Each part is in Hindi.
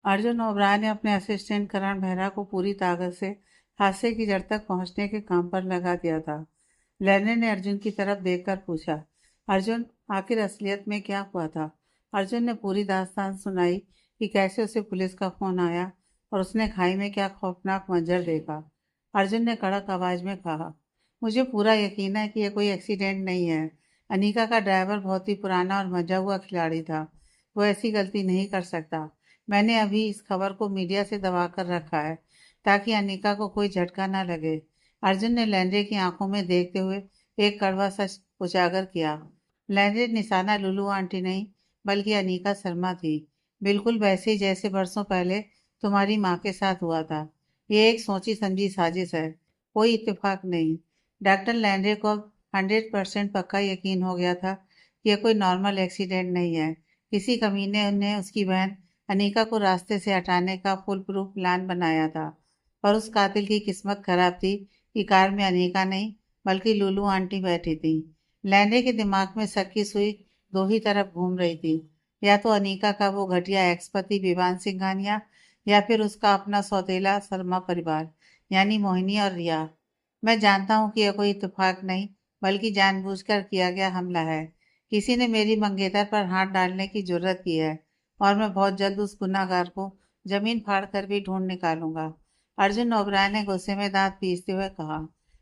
अर्जुन ओबराय ने अपने असिस्टेंट करण मेहरा को पूरी ताकत से हादसे की जड़ तक पहुंचने के काम पर लगा दिया था। लैने ने अर्जुन की तरफ देखकर पूछा, अर्जुन, आखिर असलियत में क्या हुआ था? अर्जुन ने पूरी दास्तान सुनाई कि कैसे उसे पुलिस का फोन आया और उसने खाई में क्या खौफनाक मंजर देखा। अर्जुन ने कड़क आवाज में कहा, मुझे पूरा यकीन है कि यह कोई एक्सीडेंट नहीं है। अनीका का ड्राइवर बहुत ही पुराना और मजा हुआ खिलाड़ी था। वो ऐसी गलती नहीं कर सकता। मैंने अभी इस खबर को मीडिया से दबा कर रखा है ताकि अनीका को कोई झटका ना लगे। अर्जुन ने लैंड्रे की आंखों में देखते हुए एक कड़वा सच उजागर किया। लैंड्रे निशाना लुलू आंटी नहीं, बल्कि अनीका शर्मा थी। बिल्कुल वैसे ही जैसे बरसों पहले तुम्हारी माँ के साथ हुआ था। ये एक सोची समझी साजिश है, कोई इत्तेफाक नहीं। डॉक्टर लैंड्रे को अब 100% पक्का यकीन हो गया था कि यह कोई नॉर्मल एक्सीडेंट नहीं है। किसी कमीने ने उसकी बहन अनीका को रास्ते से हटाने का फुल प्रूफ प्लान बनाया था। पर उस कातिल की किस्मत खराब थी कि कार में अनीका नहीं, बल्कि लुलू आंटी बैठी थी। लैंडे के दिमाग में शक की सुई दो ही तरफ घूम रही थी। या तो अनीका का वो घटिया एक्स पति विवान सिंघानिया, या फिर उसका अपना सौतेला शर्मा परिवार, यानी मोहिनी और रिया। मैं जानता हूँ कि यह कोई इत्तेफाक नहीं, बल्कि जानबूझकर किया गया हमला है। किसी ने मेरी मंगेतर पर हाथ डालने की जुर्रत की है और मैं बहुत जल्द उस गुनाहगार को जमीन फाड़ कर भी ढूंढ निकालूंगा। अर्जुन ओबराय ने गुस्से में दांत पीसते हुए कहा।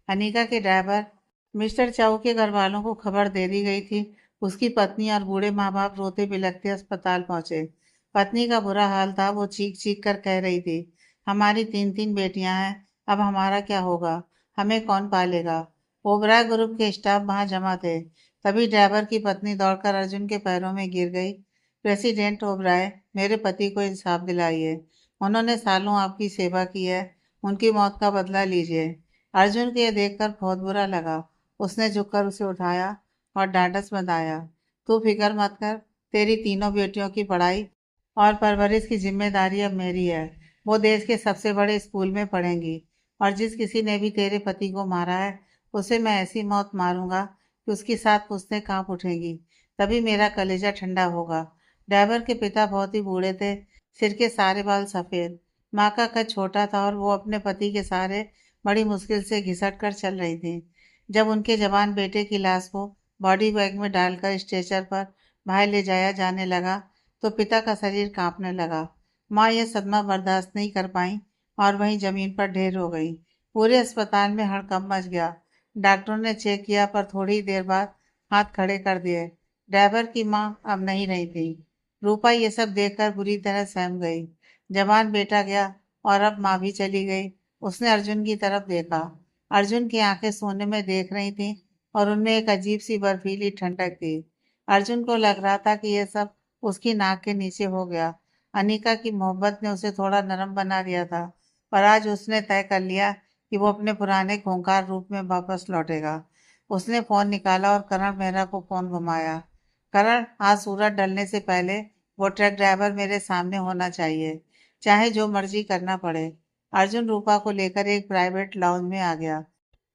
अनीका के ड्राइवर मिस्टर चाऊ के घर वालों को खबर दे दी गई थी। उसकी पत्नी और बूढ़े माँ बाप रोते बिलखते अस्पताल पहुंचे। पत्नी का बुरा हाल था, वो चीख चीख कर कह रही थी, हमारी तीन तीन बेटियां हैं, अब हमारा क्या होगा? हमें कौन पालेगा? ओबराय ग्रुप के स्टाफ वहां जमा थे। तभी ड्राइवर की पत्नी दौड़कर अर्जुन के पैरों में गिर गई। प्रेसिडेंट ओबराय, मेरे पति को इंसाफ दिलाइए। उन्होंने सालों आपकी सेवा की है, उनकी मौत का बदला लीजिए। अर्जुन को यह देखकर बहुत बुरा लगा। उसने झुककर उसे उठाया और ढांढस बंधाया। तू फिक्र मत कर, तेरी तीनों बेटियों की पढ़ाई और परवरिश की जिम्मेदारी अब मेरी है। वो देश के सबसे बड़े स्कूल में पढ़ेंगी और जिस किसी ने भी तेरे पति को मारा है, उसे मैं ऐसी मौत मारूंगा कि उसकी साथ पुश्तें कांप उठेंगी। तभी मेरा कलेजा ठंडा होगा। ड्राइवर के पिता बहुत ही बूढ़े थे, सिर के सारे बाल सफेद। माँ का कद छोटा था और वो अपने पति के सहारे बड़ी मुश्किल से घिसट कर चल रही थी। जब उनके जवान बेटे की लाश को बॉडी बैग में डालकर स्ट्रेचर पर बाहर ले जाया जाने लगा तो पिता का शरीर कांपने लगा। माँ यह सदमा बर्दाश्त नहीं कर पाई और वहीं जमीन पर ढेर हो गई। पूरे अस्पताल में हड़कंप मच गया। डॉक्टरों ने चेक किया पर थोड़ी ही देर बाद हाथ खड़े कर दिए। ड्राइवर की माँ अब नहीं रही थी। रूपा ये सब देखकर बुरी तरह सहम गई। जवान बेटा गया और अब माँ भी चली गई। उसने अर्जुन की तरफ देखा। अर्जुन की आंखें सोने में देख रही थीं और उनमें एक अजीब सी बर्फीली ठंडक थी। अर्जुन को लग रहा था कि यह सब उसकी नाक के नीचे हो गया। अनीका की मोहब्बत ने उसे थोड़ा नरम बना दिया था, पर आज उसने तय कर लिया कि वो अपने पुराने खूंखार रूप में वापस लौटेगा। उसने फोन निकाला और करण मेहरा को फोन घुमाया। करण, आज सूरज ढलने से पहले वो ट्रक ड्राइवर मेरे सामने होना चाहिए, चाहे जो मर्जी करना पड़े। अर्जुन रूपा को लेकर एक प्राइवेट लाउंज में आ गया।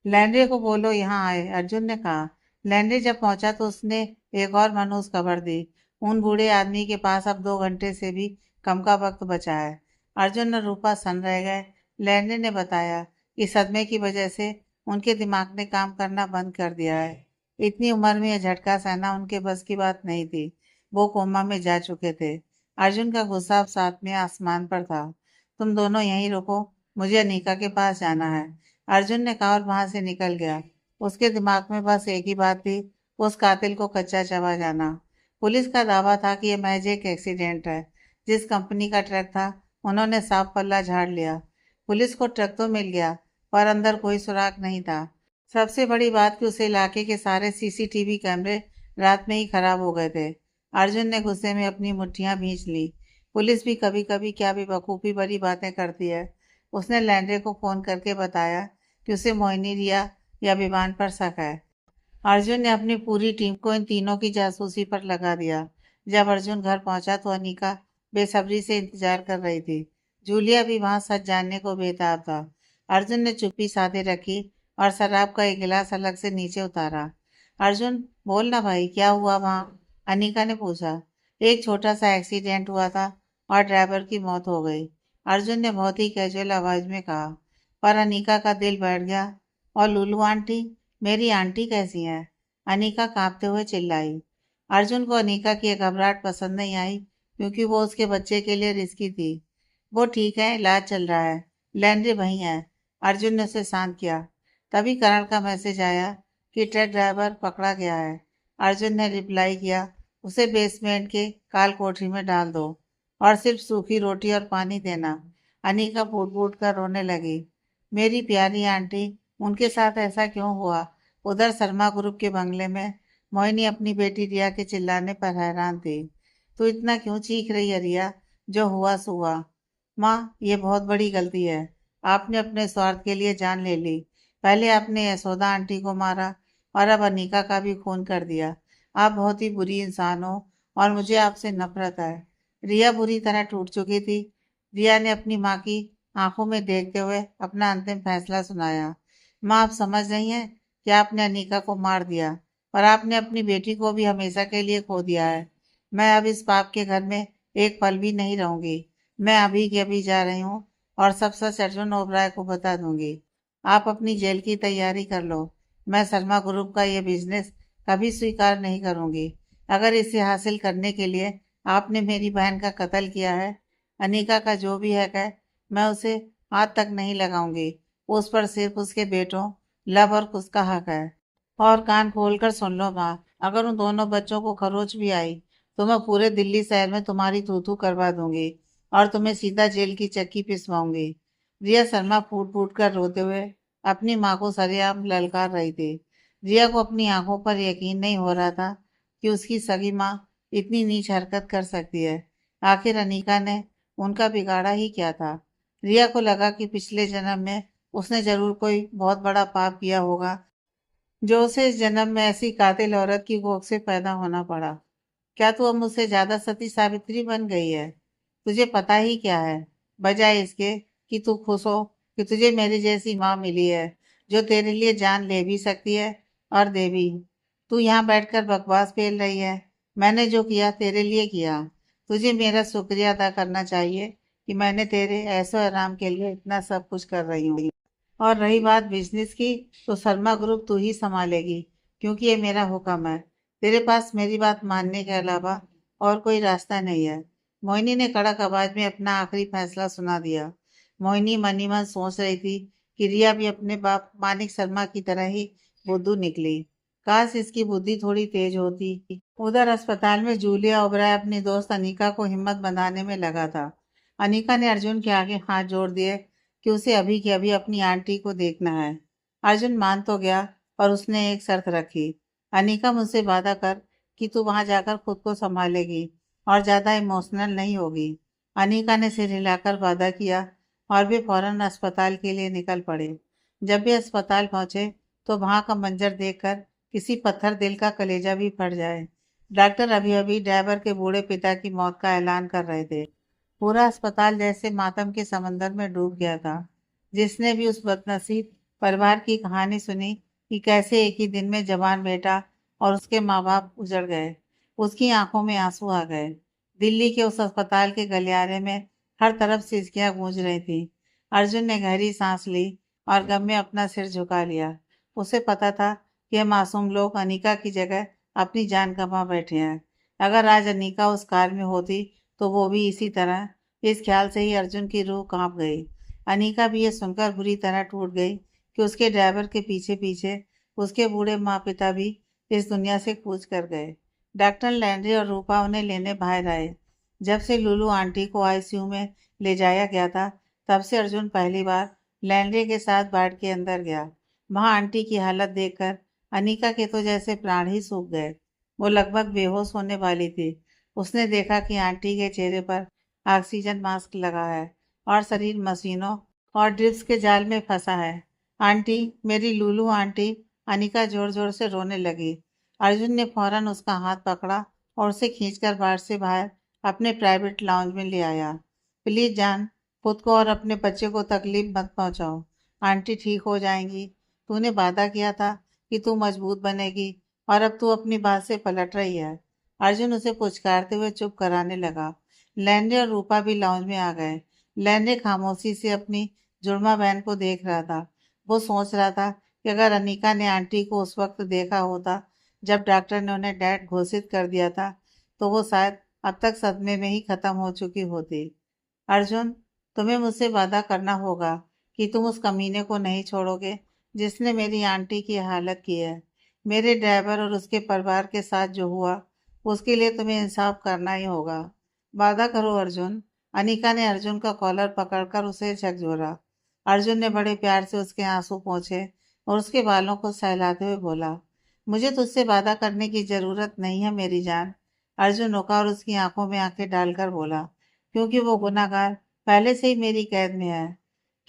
लैंड्रे को बोलो यहाँ आए, अर्जुन ने कहा। लैंड्रे जब पहुंचा तो उसने एक और मनहूस खबर दी। उन बूढ़े आदमी के पास अब 2 घंटे से भी कम का वक्त बचा है। अर्जुन और रूपा सन रह गए। लैंड्रे ने बताया कि सदमे की वजह से उनके दिमाग ने काम करना बंद कर दिया है। इतनी उम्र में यह झटका सहना उनके बस की बात नहीं थी। वो कोमा में जा चुके थे। अर्जुन का गुस्सा अब सातवें आसमान पर था। तुम दोनों यहीं रुको, मुझे अनीका के पास जाना है, अर्जुन ने कहा और वहां से निकल गया। उसके दिमाग में बस एक ही बात थी, उस कातिल को कच्चा चबा जाना। पुलिस का दावा था कि यह महज एक एक्सीडेंट है। जिस कंपनी का ट्रक था, उन्होंने साफ पल्ला झाड़ लिया। पुलिस को ट्रक तो मिल गया, पर अंदर कोई सुराग नहीं था। सबसे बड़ी बात कि उस इलाके के सारे सीसीटीवी कैमरे रात में ही खराब हो गए थे। अर्जुन ने गुस्से में अपनी मुट्ठियां भींच ली। पुलिस भी कभी कभी क्या बेवकूफ़ी भरी बातें करती है। उसने लैंड्रे को फोन करके बताया कि उसे मोहिनी, रिया या विवान पर शक है। अर्जुन ने अपनी पूरी टीम को इन तीनों की जासूसी पर लगा दिया। जब अर्जुन घर पहुंचा तो अनीका बेसब्री से इंतजार कर रही थी। जूलिया भी वहां सच जानने को बेताब था। अर्जुन ने चुप्पी साधे रखी और शराब का एक गिलास अलग से नीचे उतारा। अर्जुन, बोल ना भाई, क्या हुआ वहां? अनीका ने पूछा। एक छोटा सा एक्सीडेंट हुआ था, और ड्राइवर की मौत हो गई। अर्जुन ने बहुत ही कैजुअल आवाज में कहा। पर अनीका का दिल बैठ गया। और लुलू आंटी, मेरी आंटी कैसी है? अनीका कांपते हुए चिल्लाई। अर्जुन को अनीका की घबराहट पसंद नहीं आई, क्योंकि वो उसके बच्चे के लिए रिस्की थी। वो ठीक है, इलाज चल रहा है। लैंड्री वहीं है। अर्जुन ने उसे शांत किया। तभी करण का मैसेज आया कि ट्रक ड्राइवर पकड़ा गया है। अर्जुन ने रिप्लाई किया, उसे बेसमेंट के काल कोठरी में डाल दो और सिर्फ सूखी रोटी और पानी देना। अनीका फूट फूट कर रोने लगी। मेरी प्यारी आंटी, उनके साथ ऐसा क्यों हुआ? उधर शर्मा ग्रुप के बंगले में मोहिनी अपनी बेटी रिया के चिल्लाने पर हैरान थी। तू इतना क्यों चीख रही है रिया? जो हुआ सो हुआ। माँ, ये बहुत बड़ी गलती है। आपने अपने स्वार्थ के लिए जान ले ली। पहले आपने यशोदा आंटी को मारा और अब अनीका का भी खून कर दिया। आप बहुत ही बुरी इंसान हो और मुझे आपसे नफरत है। रिया बुरी तरह टूट चुकी थी। रिया ने अपनी माँ की आंखों में देखते हुए अपना अंतिम फैसला सुनाया। माँ, आप समझ रही हैं कि आपने अनीका को मार दिया और आपने अपनी बेटी को भी हमेशा के लिए खो दिया है। मैं अब इस पाप के घर में एक पल भी नहीं रहूंगी। मैं अभी के अभी जा रही हूँ और सब सच अर्जुन ओबराय को बता दूंगी। आप अपनी जेल की तैयारी कर लो। मैं शर्मा ग्रुप का ये बिजनेस कभी स्वीकार नहीं करूंगी। अगर इसे हासिल करने के लिए आपने मेरी बहन का कत्ल किया है, अनीका का जो भी हक है, मैं उसे हाथ तक नहीं लगाऊंगी। उस पर सिर्फ उसके बेटों, लव और उसका हक है। और कान खोलकर सुन लो माँ, अगर उन दोनों बच्चों को खरोच भी आई तो मैं पूरे दिल्ली शहर में तुम्हारी थू करवा दूंगी और तुम्हें सीधा जेल की चक्की पिसवाऊंगी। रिया शर्मा फूट फूट कर रोते हुए अपनी माँ को सरेआम ललकार रही थी। रिया को अपनी आंखों पर यकीन नहीं हो रहा था कि उसकी सगी माँ इतनी नीच हरकत कर सकती है। आखिर अनीका ने उनका बिगाड़ा ही क्या था? रिया को लगा कि पिछले जन्म में उसने जरूर कोई बहुत बड़ा पाप किया होगा, जो उसे इस जन्म में ऐसी कातिल औरत की कोख से पैदा होना पड़ा। क्या तू अब मुझसे ज्यादा सती सावित्री बन गई है? तुझे पता ही क्या है, बजाय इसके कि तू खुश हो कि तुझे मेरी जैसी माँ मिली है, जो तेरे लिए जान ले भी सकती है और दे भी। तू यहाँ बैठकर बकवास पेल रही है। मैंने जो किया तेरे लिए किया। तुझे मेरा शुक्रिया अदा करना चाहिए कि मैंने तेरे ऐशो आराम के लिए इतना सब कुछ कर रही हूँ। और रही बात बिजनेस की, तो शर्मा ग्रुप तू ही संभालेगी, क्योंकि ये मेरा हुक्म है। तेरे पास मेरी बात मानने के अलावा और कोई रास्ता नहीं है। मोहिनी ने कड़क आवाज में अपना आखिरी फैसला सुना दिया। मोहिनी मन ही मन सोच रही थी कि रिया भी अपने बाप मानिक शर्मा की तरह ही बुद्धू निकली। काश इसकी बुद्धि थोड़ी तेज होती। उधर अस्पताल में जूलिया ओबराय अपनी दोस्त अनीका को हिम्मत बनाने में लगा था। अनीका ने अर्जुन के आगे हाथ जोड़ दिए कि उसे अभी के अभी अपनी आंटी को देखना है। अर्जुन मान तो गया, पर उसने एक शर्त रखी। अनीका, मुझसे वादा कर कि तू वहां जाकर खुद को संभालेगी और ज्यादा इमोशनल नहीं होगी। अनीका ने सिर हिलाकर वादा किया और वे फौरन अस्पताल के लिए निकल पड़े। जब वे अस्पताल पहुंचे तो वहां का मंजर देखकर किसी पत्थर दिल का कलेजा भी फट जाए। डॉक्टर अभी अभी ड्राइवर के बूढ़े पिता की मौत का ऐलान कर रहे थे। पूरा अस्पताल जैसे मातम के समंदर में डूब गया था। जिसने भी उस बदनसीब परिवार की कहानी सुनी कि कैसे एक ही दिन में जवान बेटा और उसके माँ बाप उजड़ गए, उसकी आंखों में आंसू आ गए। दिल्ली के उस अस्पताल के गलियारे में हर तरफ सिसकियां गूंज रही थी। अर्जुन ने गहरी सांस ली और गम में अपना सिर झुका लिया। उसे पता था कि ये मासूम लोग अनीका की जगह अपनी जान गंवा बैठे हैं। अगर आज अनीका उस कार में होती तो वो भी इसी तरह। इस ख्याल से ही अर्जुन की रूह कांप गई। अनीका भी ये सुनकर बुरी तरह टूट गई कि उसके ड्राइवर के पीछे पीछे उसके बूढ़े माँ पिता भी इस दुनिया से कूच कर गए। डॉक्टर लैंड्री और रूपा उन्हें लेने बाहर आए। जब से लुलू आंटी को आईसीयू में ले जाया गया था, तब से अर्जुन पहली बार लैंड्री के साथ वार्ड के अंदर गया। वहां आंटी की हालत देखकर अनीका के तो जैसे प्राण ही सूख गए। वो लगभग बेहोश होने वाली थी। उसने देखा कि आंटी के चेहरे पर ऑक्सीजन मास्क लगा है और शरीर मशीनों और ड्रिप्स के जाल में फंसा है। आंटी, मेरी लूलू आंटी! अनीका जोर जोर से रोने लगी। अर्जुन ने फौरन उसका हाथ पकड़ा और उसे खींचकर बार से बाहर अपने प्राइवेट लाउंज में ले आया। प्लीज जान, खुद को और अपने बच्चे को तकलीफ मत पहुंचाओ। आंटी ठीक हो जाएंगी। तूने वादा किया था कि तू मजबूत बनेगी और अब तू अपनी बात से पलट रही है। अर्जुन उसे पुचकारते हुए चुप कराने लगा, लैंडे और रूपा भी लाउंज में आ गए। लैंडे खामोशी से अपनी जुड़वा बहन को देख रहा था। वो सोच रहा था कि अगर अनीका ने आंटी को उस वक्त देखा होता जब डॉक्टर ने उन्हें डेड घोषित कर दिया था, तो वो शायद अब तक सदमे में ही खत्म हो चुकी होती। अर्जुन, तुम्हें मुझसे वादा करना होगा कि तुम उस कमीने को नहीं छोड़ोगे जिसने मेरी आंटी की हालत की है। मेरे ड्राइवर और उसके परिवार के साथ जो हुआ, उसके लिए तुम्हें इंसाफ करना ही होगा। वादा करो अर्जुन। अनीका ने अर्जुन का कॉलर पकड़कर उसे झकझोरा। अर्जुन ने बड़े प्यार से उसके आंसू पोंछे और उसके बालों को सहलाते हुए बोला, मुझे तुझसे वादा करने की जरूरत नहीं है मेरी जान। अर्जुन रुका और उसकी आंखों में आंखें डालकर बोला, क्योंकि वो गुनाहगार पहले से ही मेरी कैद में है।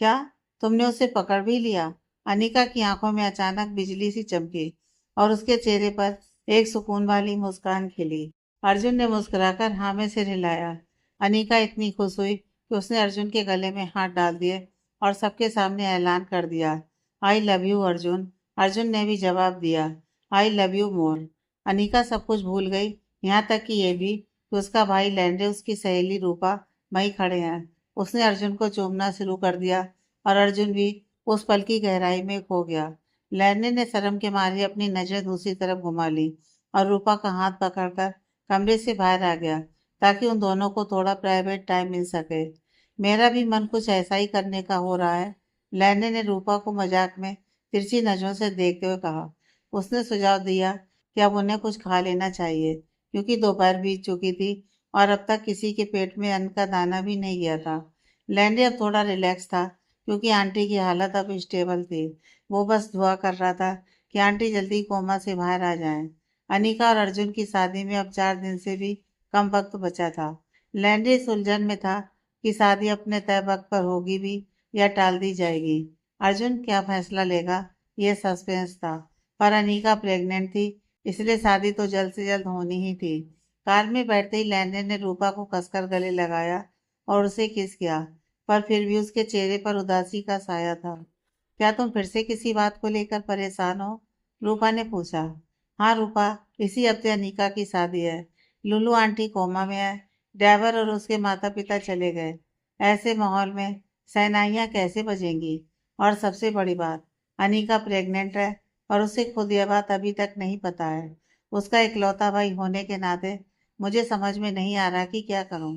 क्या तुमने उसे पकड़ भी लिया? अनीका की आंखों में अचानक बिजली सी चमकी और उसके चेहरे पर एक सुकून वाली मुस्कान खिली। अर्जुन ने मुस्कुराकर हाँ में सिर हिलाया। अनीका इतनी खुश हुई कि उसने अर्जुन के गले में हाथ डाल दिए और सबके सामने ऐलान कर दिया, I love you Arjun. Arjun ने भी जवाब दिया, I love you more. Anika सब कुछ भूल गई, यहाँ तक कि ये भी कि उसका भाई लैंडे, उसकी सहेली रूपा वहीं खड़े हैं। उसने अर्जुन को चूमना शुरू कर दिया और अर्जुन भी उस पल की गहराई में खो गया। लैंडे ने शर्म के मारे अपनी नजर दूसरी तरफ घुमा ली और रूपा का हाथ पकड़कर कमरे से बाहर आ गया ताकि उन दोनों को थोड़ा प्राइवेट टाइम मिल सके। मेरा भी मन कुछ ऐसा ही करने का हो रहा है, लैंडे ने रूपा को मजाक में तिरछी नजरों से देखते हुए कहा। उसने सुझाव दिया कि अब उन्हें कुछ खा लेना चाहिए क्योंकि दोपहर बीत चुकी थी और अब तक किसी के पेट में अन्न का दाना भी नहीं गया था। लैंडे अब थोड़ा रिलैक्स था क्योंकि आंटी की हालत अब स्टेबल थी। वो बस दुआ कर रहा था कि आंटी जल्दी कोमा से बाहर आ जाएं। अनीका और अर्जुन की शादी में अब 4 दिन से भी कम वक्त बचा था। लैंडे इस उलझन में था कि शादी अपने तय वक्त पर होगी भी या टाल दी जाएगी। अर्जुन क्या फैसला लेगा, ये सस्पेंस था। पर अनीका प्रेग्नेंट थी, इसलिए शादी तो जल्द से जल्द होनी ही थी। कार में बैठते ही लैंडे ने रूपा को कसकर गले लगाया और उसे किस किया, पर फिर भी उसके चेहरे पर उदासी का साया था। क्या तुम फिर से किसी बात को लेकर परेशान हो? रूपा ने पूछा। हाँ रूपा, इसी हफ्ते अनीका की शादी है। लुलू आंटी कोमा में है, ड्राइवर और उसके माता पिता चले गए। ऐसे माहौल में शहनाइयाँ कैसे बजेंगी? और सबसे बड़ी बात, अनीका प्रेग्नेंट है और उसे खुद यह बात अभी तक नहीं पता है। उसका इकलौता भाई होने के नाते मुझे समझ में नहीं आ रहा कि क्या करूं।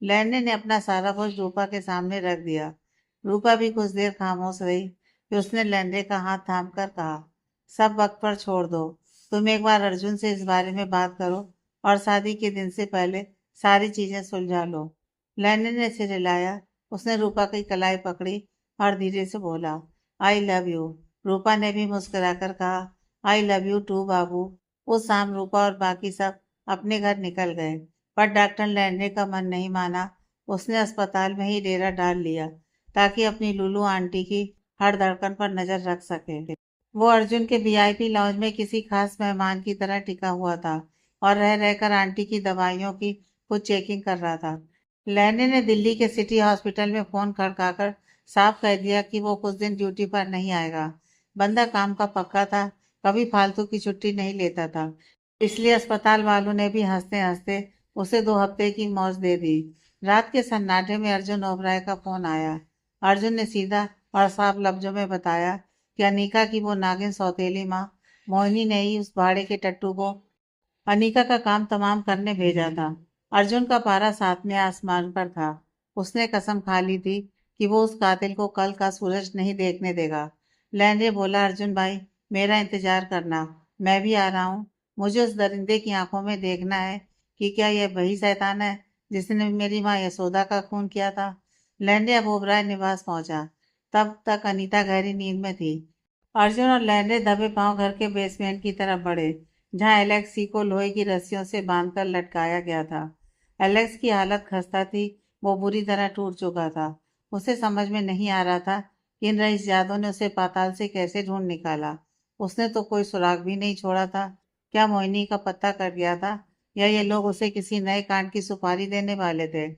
लैंडे ने अपना सारा बोझ रूपा के सामने रख दिया। रूपा भी कुछ देर खामोश रही, फिर उसने लैंडे का हाथ थामकर कहा, सब वक्त पर छोड़ दो। तुम एक बार अर्जुन से इस बारे में बात करो और शादी के दिन से पहले सारी चीजें सुलझा लो। लैंडे ने सिर हिलाया। उसने रूपा की कलाई पकड़ी और धीरे से बोला, आई लव यू। रूपा ने भी मुस्कुराकर कहा, आई लव यू टू बाबू। उस शाम रूपा और बाकी सब अपने घर निकल गए, पर डॉक्टर लैंडे का मन नहीं माना। उसने अस्पताल में ही डेरा डाल लिया ताकि अपनी लुलू आंटी की हर धड़कन पर नजर रख सके। वो अर्जुन के वीआईपी लॉन्ज में किसी खास मेहमान की तरह टिका हुआ था और रह रहकर आंटी की दवाइयों की खुद चेकिंग कर रहा था। लैंडे ने दिल्ली के सिटी हॉस्पिटल में फोन खड़काकर साफ कह दिया कि वो कुछ दिन ड्यूटी पर नहीं आएगा। बंदा काम का पक्का था, कभी फालतू की छुट्टी नहीं लेता था। इसलिए अस्पताल वालों ने भी हंसते हंसते उसे 2 हफ्ते की मौज दे दी। रात के सन्नाटे में अर्जुन ओबराय का फोन आया। अर्जुन ने सीधा और साफ लफ्जों में बताया कि अनीका की वो नागिन सौतेली माँ मोहिनी ने ही उस भाड़े के टट्टू को अनीका का काम तमाम करने भेजा था। अर्जुन का पारा सातवें आसमान पर था। उसने कसम खा ली थी कि वो उस कातिल को कल का सूरज नहीं देखने देगा। लैंडे बोला, अर्जुन भाई मेरा इंतजार करना, मैं भी आ रहा हूँ। मुझे उस दरिंदे की आंखों में देखना है कि क्या यह वही शैतान है जिसने मेरी माँ यशोदा का खून किया था। लैंडे अब ओबराय निवास पहुंचा। तब तक अनीता गहरी नींद में थी। अर्जुन और लैंडे दबे पांव घर के बेसमेंट की तरफ बढ़े, जहां एलेक्सी को लोहे की रस्सियों से बांधकर लटकाया गया था। एलेक्स की हालत खस्ता थी, वो बुरी तरह टूट चुका था। उसे समझ में नहीं आ रहा था कि इन रईसजादों ने उसे पाताल से कैसे ढूंढ निकाला। उसने तो कोई सुराग भी नहीं छोड़ा था। क्या मोहिनी का पत्ता कट गया था या ये लोग उसे किसी नए कांड की सुपारी देने वाले थे?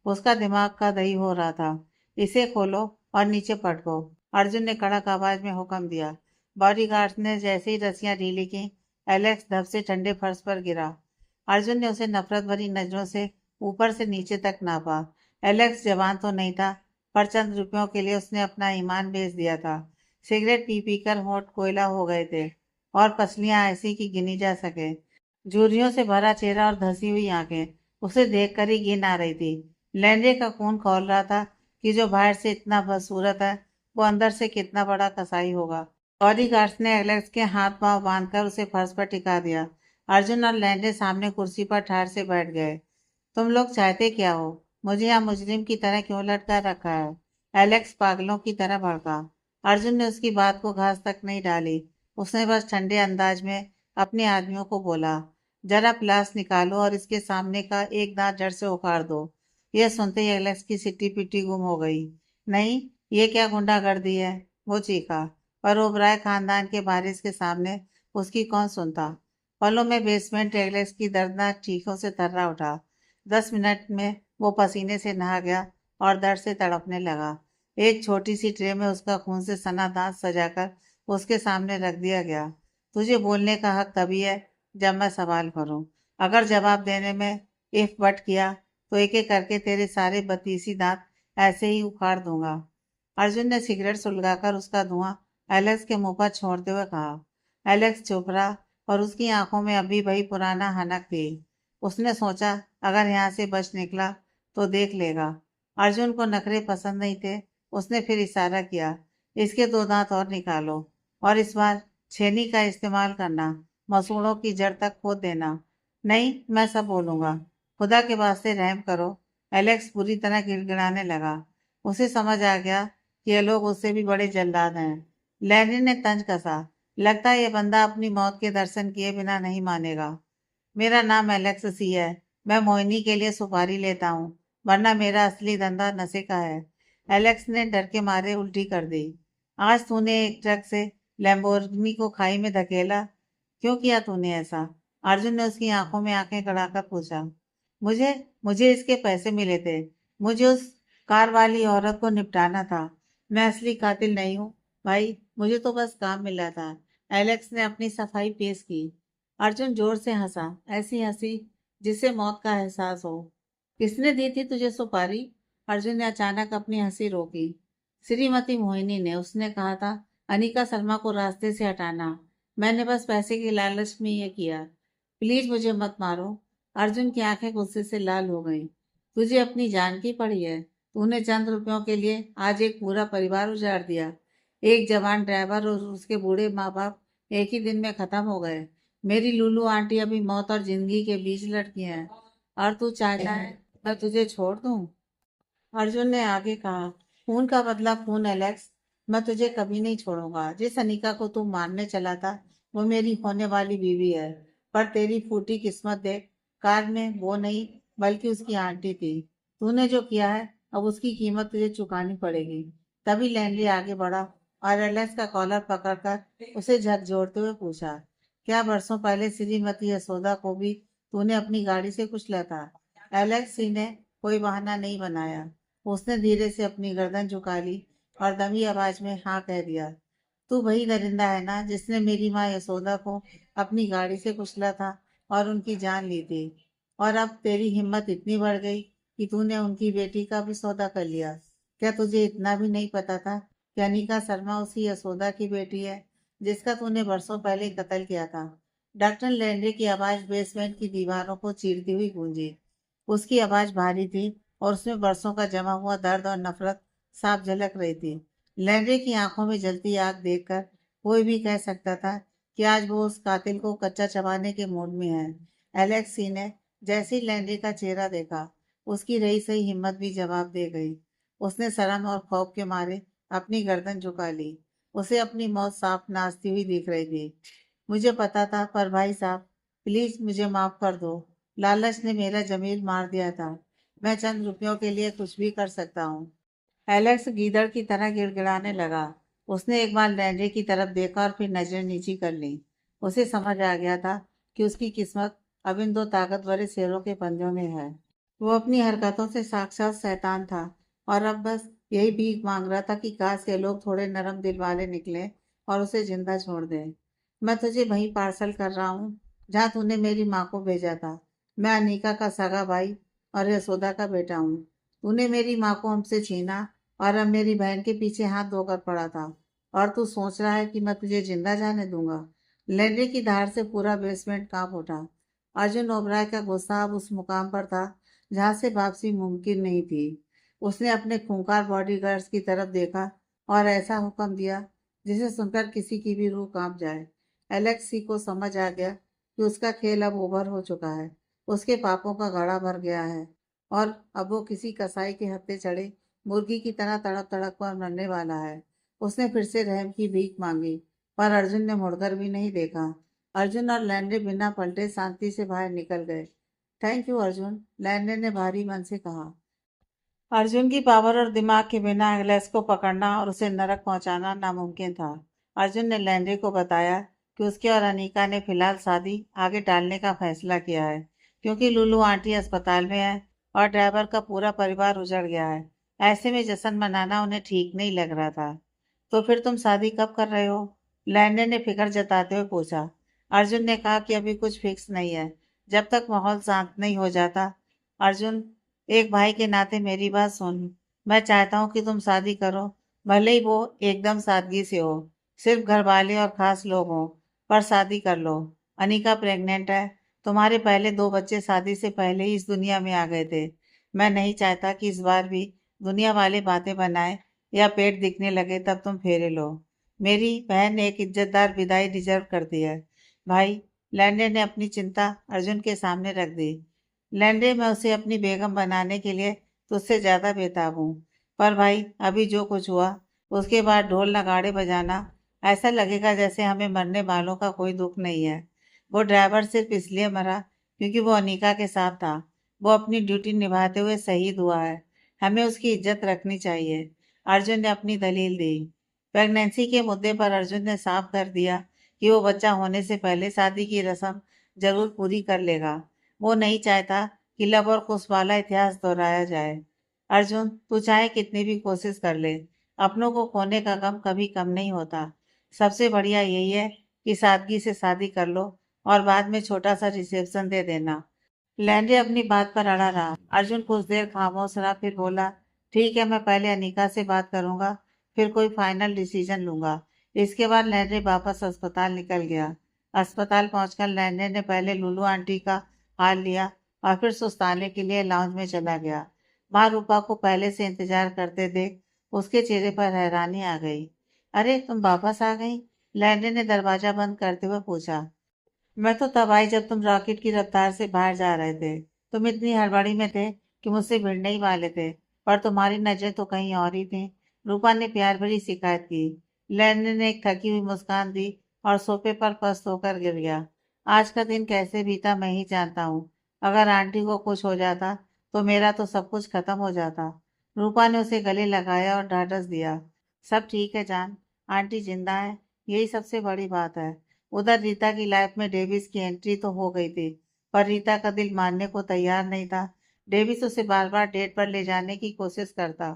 उसका दिमाग का दही हो रहा था। इसे खोलो और नीचे पटको, अर्जुन ने कड़क आवाज में हुक्म दिया। बॉडीगार्ड्स ने जैसे ही रस्सियां ढीली की, एलेक्स धब से ठंडे फर्श पर गिरा। अर्जुन ने उसे नफरत भरी नजरों से ऊपर से नीचे तक नापा। एलेक्स जवान तो नहीं था, पर चंद रुपयों के लिए उसने अपना ईमान बेच दिया था। सिगरेट पी पी कर होंठ कोयला हो गए थे और पसलियां ऐसी कि गिनी जा सके। झुर्रियों से भरा चेहरा और धसी हुई आंखें उसे देखकर ही घिन आ रही थी। लैंडे का खून खौल रहा था कि जो बाहर से इतना बदसूरत है, वो अंदर से कितना बड़ा कसाई होगा। बॉडीगार्ड्स ने एलेक्स के हाथ पांव बांधकर उसे फर्श पर टिका दिया। अर्जुन और लैंडे सामने कुर्सी पर ठाड़ से बैठ गए। तुम लोग चाहते क्या हो? मुझे यहाँ मुजरिम की तरह क्यों लटका रखा है? एलेक्स पागलों की तरह भड़का। अर्जुन ने उसकी बात को घास तक नहीं डाली। उसने बस ठंडे अंदाज में अपने आदमियों को बोला, जरा प्लास निकालो और इसके सामने का एक दांत जड़ से उखाड़ दो। यह सुनते ही एलेक्स की सिट्टी पिट्टी गुम हो गई। नहीं, ये क्या गुंडागर्दी है? वो चीखा। पर ओबराय खानदान के वारिस के सामने उसकी कौन सुनता। पलों में बेसमेंट एलेक्स की दर्दनाक चीखों से थर्रा उठा। 10 मिनट में वो पसीने से नहा गया और दर्द से तड़पने लगा। एक छोटी सी ट्रे में उसका खून से सना दांत सजाकर उसके सामने रख दिया गया। तुझे बोलने का हक तभी है जब मैं सवाल करूं। अगर जवाब देने में इफ बट किया तो एक एक करके तेरे सारे 32 दांत ऐसे ही उखाड़ दूंगा। अर्जुन ने सिगरेट सुलगाकर उसका धुआं एलेक्स के मुंह पर छोड़ते हुए कहा। एलेक्स चुप रहा और उसकी आंखों में अभी वही पुराना हनक थी। उसने सोचा, अगर यहाँ से बच निकला तो देख लेगा। अर्जुन को नखरे पसंद नहीं थे। उसने फिर इशारा किया, इसके 2 दांत और निकालो और इस बार छेनी का इस्तेमाल करना, मसूड़ों की जड़ तक खोद देना। नहीं, मैं सब बोलूंगा। खुदा के वास्ते रहम करो। एलेक्स बुरी तरह गिड़गिड़ाने लगा। उसे समझ आ गया कि ये लोग उससे भी बड़े जल्लाद हैं। लैनी ने तंज कसा। लगता है ये बंदा अपनी मौत के दर्शन किए बिना नहीं मानेगा। मेरा नाम एलेक्स सी है। मैं मोहिनी के लिए सुपारी लेता हूँ, वरना मेरा असली धंधा नशे का है। एलेक्स ने डर के मारे उल्टी कर दी। आज तूने एक ट्रक से लैम्बोर्गिनी को खाई में धकेला, क्यों किया तूने ऐसा? अर्जुन ने उसकी आंखों में आंखें गड़ाकर पूछा। मुझे मुझे इसके पैसे मिले थे। मुझे उस कार वाली औरत को निपटाना था। मैं असली कातिल नहीं हूँ भाई, मुझे तो बस काम मिला था। एलेक्स ने अपनी सफाई पेश की। अर्जुन जोर से हंसा, ऐसी हंसी जिसे मौत का एहसास हो। किसने दी थी तुझे सुपारी? अर्जुन ने अचानक अपनी हंसी रोकी। श्रीमती मोहिनी ने। उसने कहा था अनिका शर्मा को रास्ते से हटाना। मैंने बस पैसे की लालच में ये किया। प्लीज मुझे मत मारो। अर्जुन की आंखें गुस्से से लाल हो गईं। तुझे अपनी जान की पड़ी है। तूने चंद रुपयों के लिए आज एक पूरा परिवार उजाड़ दिया। एक जवान ड्राइवर और उसके बूढ़े माँ बाप एक ही दिन में खत्म हो गए। मेरी लूलू आंटी अभी मौत और जिंदगी के बीच लटकी हैं, और तू चाहता है मैं तुझे छोड़ दूं? अर्जुन ने आगे कहा, खून का बदला खून एलेक्स। मैं तुझे कभी नहीं छोड़ूंगा। जिस अनिका को तू मारने चला था वो मेरी होने वाली बीवी है। पर तेरी फूटी किस्मत देख, कार में वो नहीं बल्कि उसकी आंटी थी। तूने जो किया है अब उसकी कीमत तुझे चुकानी पड़ेगी। तभी लैंडी आगे बढ़ा और एलेक्स का कॉलर पकड़कर उसे झकझोरते हुए पूछा, क्या बरसों पहले श्रीमती यशोदा को भी तूने अपनी गाड़ी से कुचला था? एलेक्स ने कोई बहाना नहीं बनाया। उसने धीरे से अपनी गर्दन झुका ली और दमी आवाज में हाँ कह दिया। तू वही दरिंदा है ना जिसने मेरी माँ यशोदा को अपनी गाड़ी से कुचला था और उनकी जान ली थी। और अब तेरी हिम्मत इतनी बढ़ गई कि तूने उनकी बेटी का भी सौदा कर लिया। क्या तुझे इतना भी नहीं पता था कि अनिका शर्मा उसी यशोदा की बेटी है जिसका तूने बरसों पहले कत्ल किया था? डॉक्टर लैंड्रे की आवाज बेसमेंट की दीवारों को चीरती हुई गूंजी। उसकी आवाज भारी थी और उसमें बरसों का जमा हुआ दर्द और नफरत साफ झलक रही थी। लैंड्रे की आंखों में जलती आग देखकर कोई भी कह सकता था कि आज वो उस कातिल को कच्चा चबाने के मूड में है। एलेक्सी ने जैसे ही लैंड्रे का चेहरा देखा, उसकी रही सही हिम्मत भी जवाब दे गई। उसने शर्म और खौफ के मारे अपनी गर्दन झुका ली। उसे अपनी मौत साफ नाचती हुई दिख रही थी। मुझे पता था, पर भाई साहब प्लीज मुझे माफ कर दो। लालच ने मेरा जमीर मार दिया था। मैं चंद रुपयों के लिए कुछ भी कर सकता हूँ। एलेक्स गीदड़ की तरह गिड़गिड़ाने लगा। उसने एक बार लैंड्रे की तरफ देखा और फिर नजर नीची कर ली। उसे समझ आ गया था कि उसकी किस्मत अब इन 2 ताकतवर शेरों के पंजों में है। वो अपनी हरकतों से साक्षात शैतान था और अब बस यही भीख मांग रहा था कि काश के लोग थोड़े नरम दिल वाले निकले और उसे जिंदा छोड़ दें। मैं तुझे वहीं पार्सल कर रहा हूँ जहाँ तूने मेरी माँ को भेजा था। मैं अनीका का सगा भाई और यशोदा का बेटा हूँ। तूने मेरी माँ को हमसे छीना और अब मेरी बहन के पीछे हाथ धोकर पड़ा था, और तू सोच रहा है कि मैं तुझे जिंदा जाने दूंगा। लहरे की धार से पूरा बेसमेंट कांप उठा। अर्जुन ओबराय का गुस्सा अब उस मुकाम पर था जहां से वापसी मुमकिन नहीं थी। उसने अपने खूंखार बॉडीगार्ड्स की तरफ देखा और ऐसा हुक्म दिया जिसे सुनकर किसी की भी रूह कांप जाए। एलेक्सी को समझ आ गया कि उसका खेल अब ओवर हो चुका है। उसके पापों का घड़ा भर गया है और अब वो किसी कसाई के हत्थे चढ़े मुर्गी की तरह तड़प तड़प कर मरने वाला है। उसने फिर से रहम की भीख मांगी, पर अर्जुन ने मुड़कर भी नहीं देखा। अर्जुन और लैंडे बिना पलटे शांति से बाहर निकल गए। थैंक यू अर्जुन, लैंडे ने भारी मन से कहा। अर्जुन की पावर और दिमाग के बिना एलेक्स को पकड़ना और उसे नरक पहुंचाना नामुमकिन था। अर्जुन ने लैंडे को बताया कि उसके और अनीका ने फिलहाल शादी आगे टालने का फैसला किया है, क्योंकि लुलू आंटी अस्पताल में है और ड्राइवर का पूरा परिवार उजड़ गया है। ऐसे में जश्न मनाना उन्हें ठीक नहीं लग रहा था। तो फिर तुम शादी कब कर रहे हो? लैंडे ने फिक्र जताते हुए पूछा। अर्जुन ने कहा कि अभी कुछ फिक्स नहीं है, जब तक माहौल शांत नहीं हो जाता। अर्जुन, एक भाई के नाते मेरी बात सुन। मैं चाहता हूँ कि तुम शादी करो, भले ही वो एकदम सादगी से हो, सिर्फ घर वाले और खास लोग हों, पर शादी कर लो। अनीका प्रेग्नेंट है। तुम्हारे पहले दो बच्चे शादी से पहले ही इस दुनिया में आ गए थे। मैं नहीं चाहता कि इस बार भी दुनिया वाले बातें बनाए या पेट दिखने लगे तब तुम फेरे लो। मेरी बहन ने एक इज्जतदार विदाई डिजर्व करती है। भाई, लैंडे ने अपनी चिंता अर्जुन के सामने रख दी। लैंडे, मैं उसे अपनी बेगम बनाने के लिए तुझसे ज्यादा बेताब हूँ, पर भाई अभी जो कुछ हुआ उसके बाद ढोल नगाड़े बजाना, ऐसा लगेगा जैसे हमें मरने वालों का कोई दुख नहीं है। वो ड्राइवर सिर्फ इसलिए मरा क्योंकि वो अनीका के साथ था। वो अपनी ड्यूटी निभाते हुए शहीद हुआ है। हमें उसकी इज्जत रखनी चाहिए। अर्जुन ने अपनी दलील दी। प्रेगनेंसी के मुद्दे पर अर्जुन ने साफ कर दिया कि वो बच्चा होने से पहले शादी की रस्म जरूर पूरी कर लेगा। वो नहीं चाहता कि लव और कुश वाला इतिहास दोहराया जाए। अर्जुन, तू चाहे कितनी भी कोशिश कर ले, अपनों को खोने का गम कभी कम नहीं होता। सबसे बढ़िया यही है कि सादगी से शादी कर लो और बाद में छोटा सा रिसेप्शन दे देना। लैंडे अपनी बात पर अड़ा रहा। अर्जुन कुछ देर खामोश रहा, फिर बोला, ठीक है, मैं पहले अनीका से बात करूंगा, फिर कोई फाइनल डिसीजन लूंगा। इसके बाद लैंडे वापस अस्पताल निकल गया। अस्पताल पहुंचकर लैंडे ने पहले लुलू आंटी का हाल लिया और फिर सुस्ताने के लिए लाउंज में चला गया। वहां रूपा को पहले से इंतजार करते देख उसके चेहरे पर हैरानी आ गई। अरे, तुम वापस आ गई? लैंडे ने दरवाजा बंद करते हुए पूछा। मैं तो तब आई जब तुम रॉकेट की रफ्तार से बाहर जा रहे थे। तुम इतनी हड़बड़ी में थे कि मुझसे भिड़ने ही वाले थे, पर तुम्हारी नजर तो कहीं और ही थी। रूपा ने प्यार भरी शिकायत की। लैंडन ने एक थकी हुई मुस्कान दी और सोफे पर पस्त होकर गिर गया। आज का दिन कैसे बीता मैं ही जानता हूँ। अगर आंटी को कुछ हो जाता तो मेरा तो सब कुछ खत्म हो जाता। रूपा ने उसे गले लगाया और ढाढ़स दिया। सब ठीक है जान, आंटी जिंदा है, यही सबसे बड़ी बात है। उधर रीता की लाइफ में डेविस की एंट्री तो हो गई थी, पर रीता का दिल मानने को तैयार नहीं था। डेविस उसे बार बार डेट पर ले जाने की कोशिश करता,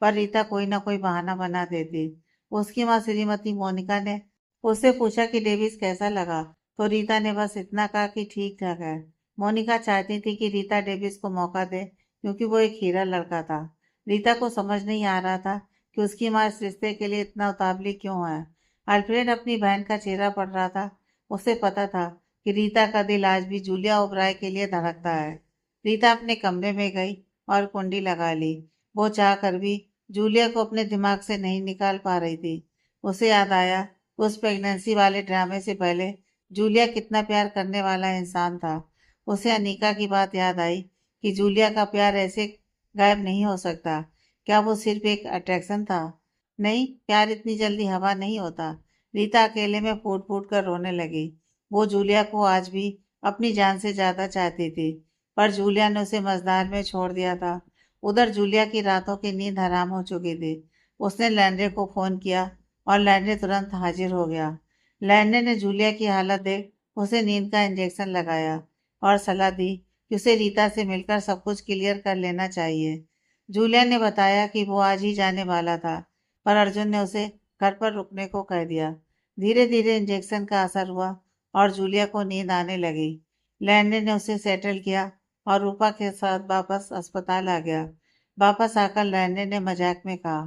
पर रीता कोई ना कोई बहाना बना देती। उसकी माँ श्रीमती मोनिका ने उससे पूछा कि डेविस कैसा लगा, तो रीता ने बस इतना कहा कि ठीक ठाक है। मोनिका चाहती थी कि रीता डेविस को मौका दे, क्योंकि वो एक हीरा लड़का था। रीता को समझ नहीं आ रहा था कि उसकी माँ इस रिश्ते के लिए इतना उतावली क्यों है। अल्फ्रेड अपनी बहन का चेहरा पढ़ रहा था। उसे पता था कि रीता का दिल आज भी जूलिया ओबराय के लिए धड़कता है। रीता अपने कमरे में गई और कुंडी लगा ली। वो चाह कर भी जूलिया को अपने दिमाग से नहीं निकाल पा रही थी। उसे याद आया उस प्रेगनेंसी वाले ड्रामे से पहले जूलिया कितना प्यार करने वाला इंसान था। उसे अनीका की बात याद आई कि जूलिया का प्यार ऐसे गायब नहीं हो सकता। क्या वो सिर्फ एक अट्रैक्शन था? नहीं, प्यार इतनी जल्दी हवा नहीं होता। रीता अकेले में फूट फूट कर रोने लगी। वो जूलिया को आज भी अपनी जान से ज्यादा चाहती थी, पर जूलिया ने उसे मझधार में छोड़ दिया था। उधर जूलिया की रातों की नींद हराम हो चुकी थी। उसने लैंड्रे को फोन किया और लैंड्रे तुरंत हाजिर हो गया। लैंड्रे ने जूलिया की हालत देख उसे नींद का इंजेक्शन लगाया और सलाह दी कि उसे रीता से मिलकर सब कुछ क्लियर कर लेना चाहिए। जूलिया ने बताया कि वो आज ही जाने वाला था, पर अर्जुन ने उसे घर पर रुकने को कह दिया। धीरे धीरे इंजेक्शन का असर हुआ और जूलिया को नींद आने लगी। लैंडन ने उसे सेटल किया और रूपा के साथ वापस अस्पताल आ गया। वापस आकर लैंडे ने मजाक में कहा,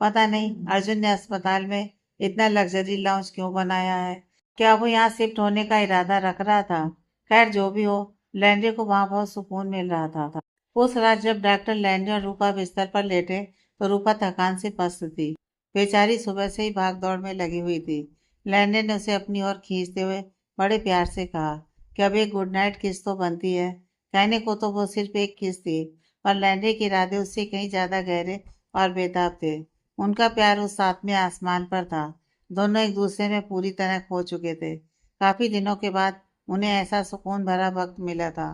पता नहीं अर्जुन ने अस्पताल में इतना लग्जरी लाउंज क्यों बनाया है। क्या वो यहाँ शिफ्ट होने का इरादा रख रहा था? खैर जो भी हो, लैंडे को वहां बहुत सुकून मिल रहा था। उस रात जब डॉक्टर लैंडे और रूपा बिस्तर पर लेटे तो रूपा थकान से पस्त थी। बेचारी सुबह से ही भाग दौड़ में लगी हुई थी। लैंडे ने उसे अपनी ओर खींचते हुए बड़े प्यार से कहा कि अब एक गुड नाइट किस तो बनती है। कहने को तो वो सिर्फ एक किस थी, पर लैंडे के इरादे उससे कहीं ज्यादा गहरे और बेताब थे। उनका प्यार उस सातवें आसमान पर था। दोनों एक दूसरे में पूरी तरह खो चुके थे। काफी दिनों के बाद उन्हें ऐसा सुकून भरा वक्त मिला था।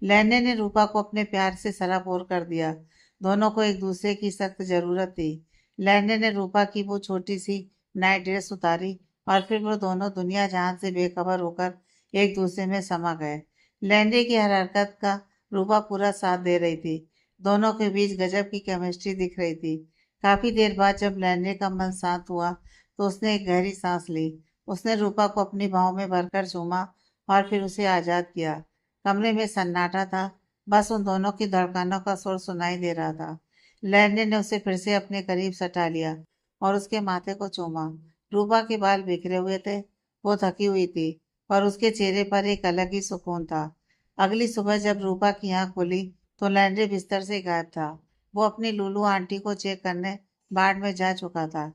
लैंडे ने रूपा को अपने प्यार से सराबोर कर दिया। दोनों को एक दूसरे की सख्त जरूरत थी। लैंडे ने रूपा की वो छोटी सी नाइट ड्रेस उतारी और फिर वो दोनों दुनिया जहान से बेखबर होकर एक दूसरे में समा गए। लैंडे की हर हरकत का रूपा पूरा साथ दे रही थी। दोनों के बीच गजब की केमिस्ट्री दिख रही थी। काफी देर बाद जब लैंडे का मन शांत हुआ तो उसने एक गहरी सांस ली। उसने रूपा को अपनी बाहों में भरकर चूमा और फिर उसे आजाद किया। कमरे में सन्नाटा था। बस उन दोनों की धड़कनों का सुर सुनाई दे रहा था। लैंडे ने उसे फिर से अपने करीब सटा लिया और उसके माथे को चूमा। रूपा के बाल बिखरे हुए थे। वो थकी हुई थी, पर उसके चेहरे पर एक अलग ही सुकून था। अगली सुबह जब रूपा की आंख खुली तो लैंडे बिस्तर से गायब था। वो अपनी लूलू आंटी को चेक करने बाढ़ में जा चुका था।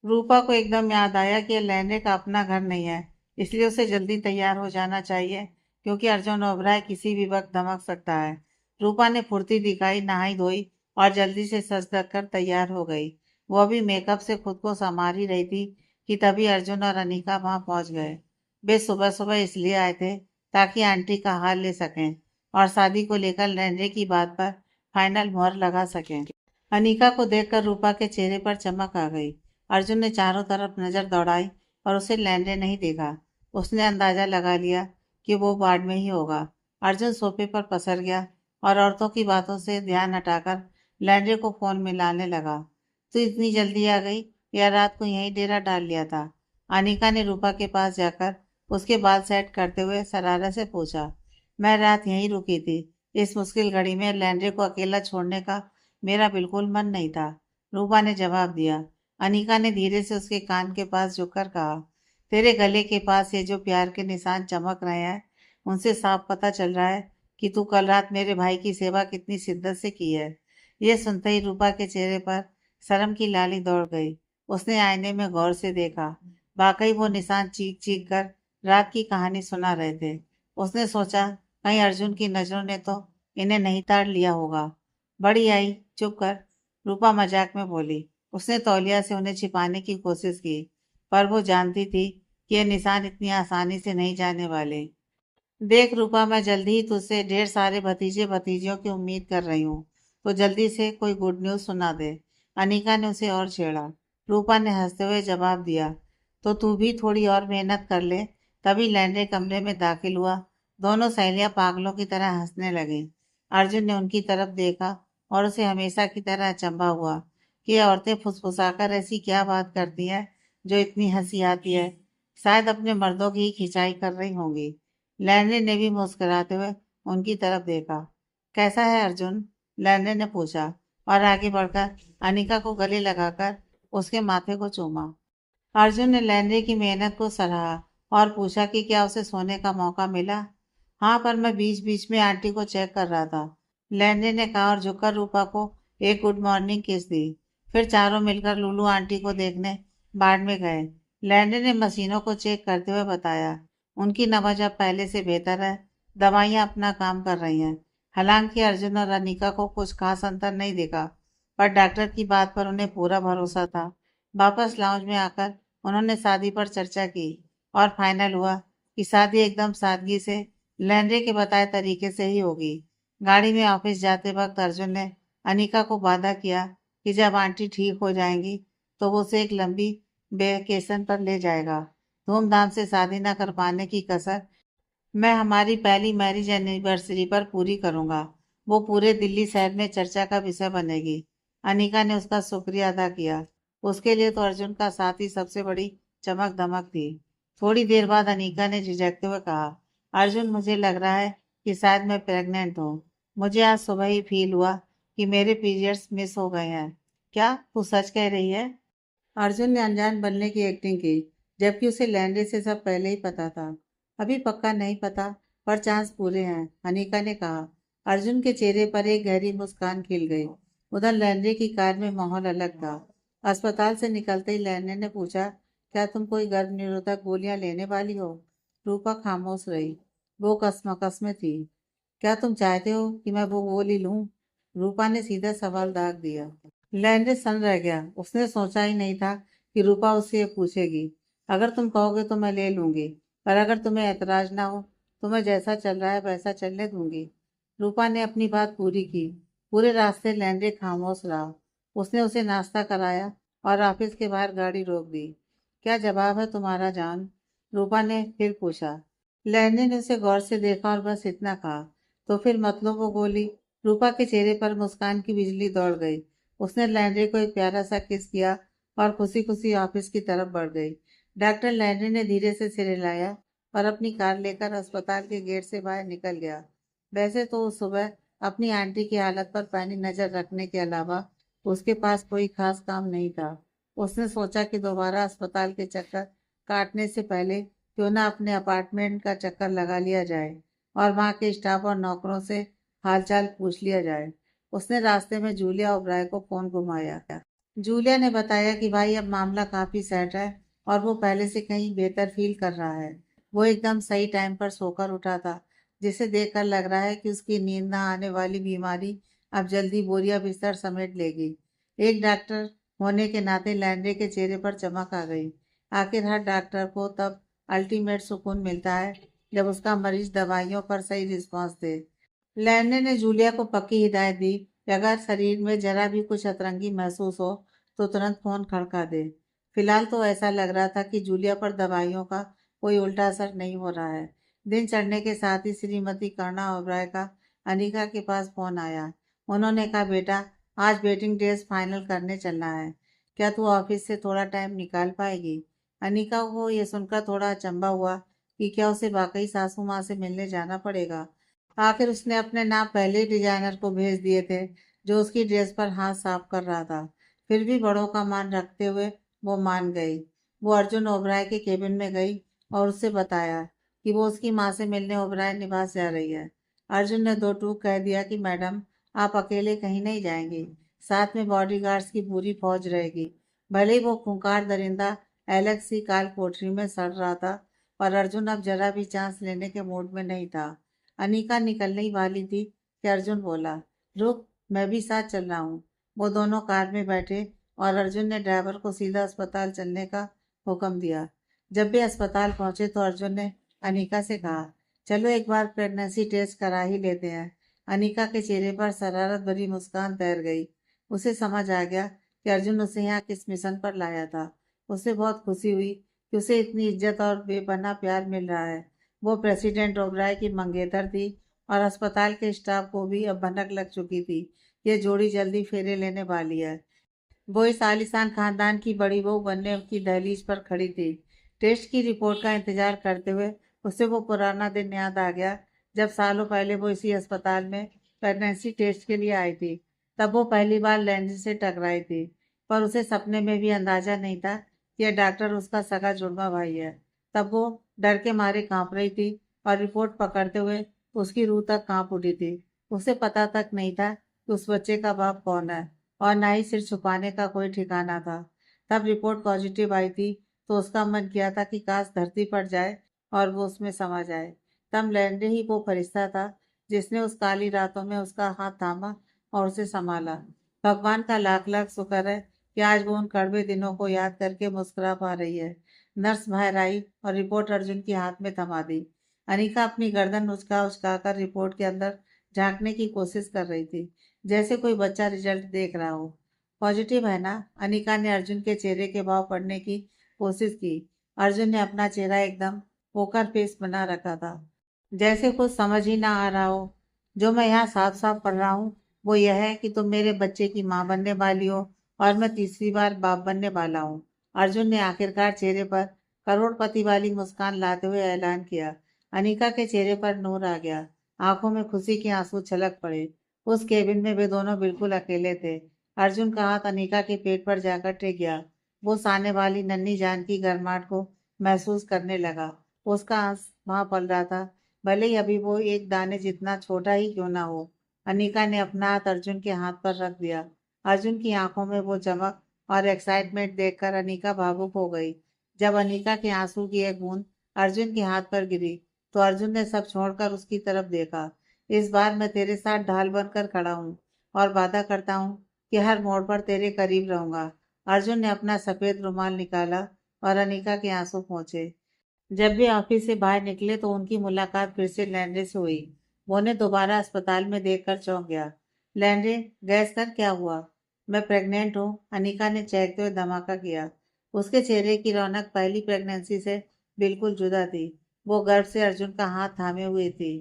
रूपा को एकदम याद आया कि लैंडे का अपना घर नहीं है, इसलिए उसे जल्दी तैयार हो जाना चाहिए, क्योंकि अर्जुन ओबराय किसी भी वक्त धमक सकता है। रूपा ने फुर्ती दिखाई, नहाई धोई और जल्दी से सज धज कर तैयार हो गई। वो अभी मेकअप से खुद को संवार ही रही थी कि तभी अर्जुन और अनीका वहां पहुंच गए। वे सुबह सुबह इसलिए आए थे ताकि आंटी का हाल ले सकें और शादी को लेकर लैंडे की बात पर फाइनल मोहर लगा सकें। अनीका को देखकर रूपा के चेहरे पर चमक आ गई। अर्जुन ने चारों तरफ नजर दौड़ाई और उसे लैंडे नहीं देखा। उसने अंदाजा लगा लिया कि वो वार्ड में ही होगा। अर्जुन सोफे पर पसर गया और औरतों की बातों से ध्यान हटाकर लैंडे को फोन मिलाने लगा। तो इतनी जल्दी आ गई या रात को यहीं डेरा डाल लिया था? अनीका ने रूपा के पास जाकर उसके बाल सेट करते हुए शरारत से पूछा। मैं रात यहीं रुकी थी। इस मुश्किल घड़ी में लैंडे को अकेला छोड़ने का मेरा बिल्कुल मन नहीं था, रूपा ने जवाब दिया। अनीका ने धीरे से उसके कान के पास झुककर कहा, तेरे गले के पास ये जो प्यार के निशान चमक रहे हैं, उनसे साफ पता चल रहा है कि तू कल रात मेरे भाई की सेवा कितनी शिद्दत से की है। ये सुनते ही रूपा के चेहरे पर शर्म की लाली दौड़ गई। उसने आईने में गौर से देखा। वाकई वो निशान चीख चीख कर रात की कहानी सुना रहे थे। उसने सोचा कहीं अर्जुन की नजरों ने तो इन्हें नहीं ताड़ लिया होगा। बड़ी आई, चुप कर, रूपा मजाक में बोली। उसने तौलिया से उन्हें छिपाने की कोशिश की, पर वो जानती थी कि ये निशान इतनी आसानी से नहीं जाने वाले। देख रूपा, मैं जल्दी ही तुझसे ढेर सारे भतीजे भतीजियों की उम्मीद कर रही हूँ, तो जल्दी से कोई गुड न्यूज़ सुना दे। अनीका ने उसे और छेड़ा। रूपा ने हंसते हुए जवाब दिया, तो तू भी थोड़ी और मेहनत कर ले। तभी लैंडे कमरे में दाखिल हुआ। दोनों सहेलियां पागलों की तरह हंसने लगी। अर्जुन ने उनकी तरफ देखा और उसे हमेशा की तरह अचंभा हुआ कि ये औरतें फुसफुसाकर ऐसी क्या बात करती हैं जो इतनी हंसी आती है। शायद अपने मर्दों की ही खिंचाई कर रही होंगी। लैंडे ने भी मुस्कुराते हुए उनकी तरफ देखा। कैसा है अर्जुन? लैंडे ने पूछा और आगे बढ़कर अनिका को गले लगाकर उसके माथे को चूमा। अर्जुन ने लैंडे की मेहनत को सराहा और पूछा कि क्या उसे सोने का मौका मिला। हाँ, पर मैं बीच बीच में आंटी को चेक कर रहा था, लैंडे ने कहा और झुककर रूपा को एक गुड मॉर्निंग किस दी। फिर चारों मिलकर लूलू आंटी को देखने बाढ़ में गए। लैंडे ने मशीनों को चेक करते हुए बताया, उनकी नब्ज अब पहले से बेहतर है। दवाइयाँ अपना काम कर रही हैं। हालांकि अर्जुन और अनिका को कुछ खास अंतर नहीं दिखा, पर डॉक्टर की बात पर उन्हें पूरा भरोसा था। वापस लाउंज में आकर उन्होंने शादी पर चर्चा की और फाइनल हुआ कि शादी एकदम सादगी से लैंडे के बताए तरीके से ही होगी। गाड़ी में ऑफिस जाते वक्त अर्जुन ने अनिका को वादा किया कि जब आंटी ठीक हो जाएंगी तो वो उसे एक लंबी वेकेशन पर ले जाएगा। धूमधाम से शादी न कर पाने की कसर मैं हमारी पहली मैरिज एनिवर्सरी पर पूरी करूंगा। वो पूरे दिल्ली शहर में चर्चा का विषय बनेगी। अनिका ने उसका शुक्रिया अदा किया। उसके लिए तो अर्जुन का साथ ही सबसे बड़ी चमक दमक थी। थोड़ी देर बाद अनिका ने झिझकते हुए कहा, अर्जुन, मुझे लग रहा है कि शायद मैं प्रेग्नेंट हूँ। मुझे आज सुबह ही फील हुआ कि मेरे पीरियड्स मिस हो गए हैं। क्या तू सच कह रही है? अर्जुन ने अनजान बनने की एक्टिंग की, जबकि उसे लैंडे से सब पहले ही पता था। अभी पक्का नहीं पता, पर चांस पूरे हैं, अनीका ने कहा। अर्जुन के चेहरे पर एक गहरी मुस्कान खिल गई। उधर लैंडे की कार में माहौल अलग था। अस्पताल से निकलते ही लैंडे ने पूछा, क्या तुम कोई गर्भ निरोधक गोलियां लेने वाली हो? रूपा खामोश रही। वो कसमकस में थी। क्या तुम चाहते हो कि मैं वो गोली लूं? रूपा ने सीधा सवाल दाग दिया। लैंडे सन रह गया। उसने सोचा ही नहीं था कि रूपा उससे ये पूछेगी। अगर तुम कहोगे तो मैं ले लूंगी, पर अगर तुम्हें ऐतराज ना हो तो मैं जैसा चल रहा है वैसा चलने दूंगी। रूपा ने अपनी बात पूरी की। पूरे रास्ते लैंडे खामोश रहा। उसने उसे नाश्ता कराया और ऑफिस के बाहर गाड़ी रोक दी। क्या जवाब है तुम्हारा, जान? रूपा ने फिर पूछा। लैंडे ने उसे गौर से देखा और बस इतना कहा, तो फिर मतलब वो गोली? रूपा के चेहरे पर मुस्कान की बिजली दौड़ गई। उसने लैंड्री को एक प्यारा सा किस किया और खुशी खुशी ऑफिस की तरफ बढ़ गई। डॉक्टर लैंड्री ने धीरे से सिर हिलाया और अपनी कार लेकर अस्पताल के गेट से बाहर निकल गया। वैसे तो उस सुबह अपनी आंटी की हालत पर पैनी नजर रखने के अलावा उसके पास कोई खास काम नहीं था। उसने सोचा कि दोबारा अस्पताल के चक्कर काटने से पहले क्यों ना अपने अपार्टमेंट का चक्कर लगा लिया जाए और वहाँ के स्टाफ और नौकरों से हालचाल पूछ लिया जाए। उसने रास्ते में जूलिया ओब्राय को फोन घुमाया। जूलिया ने बताया कि भाई अब मामला काफी सेट है और वो पहले से कहीं बेहतर फील कर रहा है। वो एकदम सही टाइम पर सोकर उठा था, जिसे देखकर लग रहा है कि उसकी नींद न आने वाली बीमारी अब जल्दी बोरिया बिस्तर समेट लेगी। एक डॉक्टर होने के नाते लैंडे के चेहरे पर चमक आ गई। आखिर हर डॉक्टर को तब अल्टीमेट सुकून मिलता है जब उसका मरीज दवाइयों पर सही रिस्पॉन्स दे। लैंडे ने जूलिया को पक्की हिदायत दी कि अगर शरीर में जरा भी कुछ अतरंगी महसूस हो तो तुरंत फोन खड़का दे। फिलहाल तो ऐसा लग रहा था कि जूलिया पर दवाइयों का कोई उल्टा असर नहीं हो रहा है। दिन चढ़ने के साथ ही श्रीमती कर्णा ओबराय का अनिका के पास फोन आया। उन्होंने कहा, बेटा आज वेटिंग डेज फाइनल करने चलना है। क्या तू ऑफिस से थोड़ा टाइम निकाल पाएगी? अनिका को यह सुनकर थोड़ा अचंभा हुआ कि क्या उसे वाकई सासू माँ से मिलने जाना पड़ेगा। आखिर उसने अपने नाम पहले ही डिजाइनर को भेज दिए थे, जो उसकी ड्रेस पर हाथ साफ कर रहा था। फिर भी बड़ों का मान रखते हुए वो मान गई। वो अर्जुन ओबराय के केबिन में गई और उससे बताया कि वो उसकी माँ से मिलने ओबराय निवास जा रही है। अर्जुन ने दो टूक कह दिया कि मैडम, आप अकेले कहीं नहीं जाएंगी, साथ में बॉडीगार्ड्स की पूरी फौज रहेगी। भले ही वो खूंखार दरिंदा एलेक्स सी काल कोठरी में सड़ रहा था, पर अर्जुन अब जरा भी चांस लेने के मूड में नहीं था। अनीका निकलने ही वाली थी कि अर्जुन बोला, रुक, मैं भी साथ चल रहा हूँ। वो दोनों कार में बैठे और अर्जुन ने ड्राइवर को सीधा अस्पताल चलने का हुक्म दिया। जब भी अस्पताल पहुंचे तो अर्जुन ने अनीका से कहा, चलो एक बार प्रेगनेंसी टेस्ट करा ही लेते हैं। अनीका के चेहरे पर शरारत भरी मुस्कान तैर गई। उसे समझ आ गया कि अर्जुन उसे यहाँ किस मिशन पर लाया था। उसे बहुत खुशी हुई कि उसे इतनी इज्जत और बेपनाह प्यार मिल रहा है। वो प्रेसिडेंट ओबराय की मंगेतर थी और अस्पताल के स्टाफ को भी अब भनक लग चुकी थी। ये जोड़ी जल्दी फेरे लेने वाली है। वो इस आलीशान खानदान की बड़ी बहू बनने की दहलीज पर खड़ी थी। टेस्ट की रिपोर्ट का इंतजार करते हुए उसे वो पुराना दिन याद आ गया, जब सालों पहले वो इसी अस्पताल में प्रेगनेंसी टेस्ट के लिए आई थी। तब वो पहली बार लैंडन से टकराई थी, पर उसे सपने में भी अंदाजा नहीं था कि यह डॉक्टर उसका सगा जुड़वा भाई है। तब वो डर के मारे कांप रही थी और रिपोर्ट पकड़ते हुए उसकी रूह तक कांप उठी थी। उसे पता तक नहीं था कि उस बच्चे का बाप कौन है और ना ही सिर छुपाने का कोई ठिकाना था। तब रिपोर्ट पॉजिटिव आई थी तो उसका मन किया था कि काश धरती पर जाए और वो उसमें समा जाए। तब लैंडे ही वो फरिश्ता था जिसने उस काली रातों में उसका हाथ थामा और उसे संभाला। भगवान का लाख लाख शुक्र है कि आज वो उन कड़वे दिनों को याद करके मुस्कुरा पा रही है। नर्स बाहर आई और रिपोर्ट अर्जुन के हाथ में थमा दी। अनिका अपनी गर्दन उचका उचका कर रिपोर्ट के अंदर झांकने की कोशिश कर रही थी, जैसे कोई बच्चा रिजल्ट देख रहा हो। पॉजिटिव है ना? अनिका ने अर्जुन के चेहरे के भाव पढ़ने की कोशिश की। अर्जुन ने अपना चेहरा एकदम पोकर फेस बना रखा था, जैसे कुछ समझ ही ना आ रहा हो। जो मैं यहाँ साफ साफ पढ़ रहा हूँ वो यह है कि तुम मेरे बच्चे की माँ बनने वाली हो और मैं तीसरी बार बाप बनने वाला हूँ। अर्जुन ने आखिरकार चेहरे पर करोड़पति वाली मुस्कान लाते हुए ऐलान किया। अनिका के चेहरे पर नूर आ गया। आंखों में खुशी के आंसू छलक पड़े। उस केबिन में वे दोनों बिल्कुल अकेले थे। अर्जुन का हाथ अनीका के पेट पर जाकर टिक गया। वो सामने वाली नन्ही जान की गर्माहट को महसूस करने लगा। उसका आंस वहां पल रहा था, भले ही अभी वो एक दाने जितना छोटा ही क्यों ना हो। अनीका ने अपना हाथ अर्जुन के हाथ पर रख दिया। अर्जुन की आंखों में वो चमक और एक्साइटमेंट देखकर अनीका भावुक हो गई। जब अनीका के आंसू की एक बूंद अर्जुन के हाथ पर गिरी तो अर्जुन ने सब छोड़कर उसकी तरफ देखा। इस बार मैं तेरे साथ ढाल बनकर खड़ा हूँ और वादा करता हूँ कि हर मोड़ पर तेरे करीब रहूंगा। अर्जुन ने अपना सफेद रुमाल निकाला और अनीका के आंसू पोंछे। जब वे ऑफिस से बाहर निकले तो उनकी मुलाकात फिर से लैंड्रे से हुई। वो उन्हें दोबारा अस्पताल में देखकर चौंक गया। लैंड्रे, गैस कर क्या हुआ? मैं प्रेग्नेंट हूँ, अनीका ने चहकते हुए धमाका किया। उसके चेहरे की रौनक पहली प्रेगनेंसी से बिल्कुल जुदा थी। वो गर्व से अर्जुन का हाथ थामे हुए थी।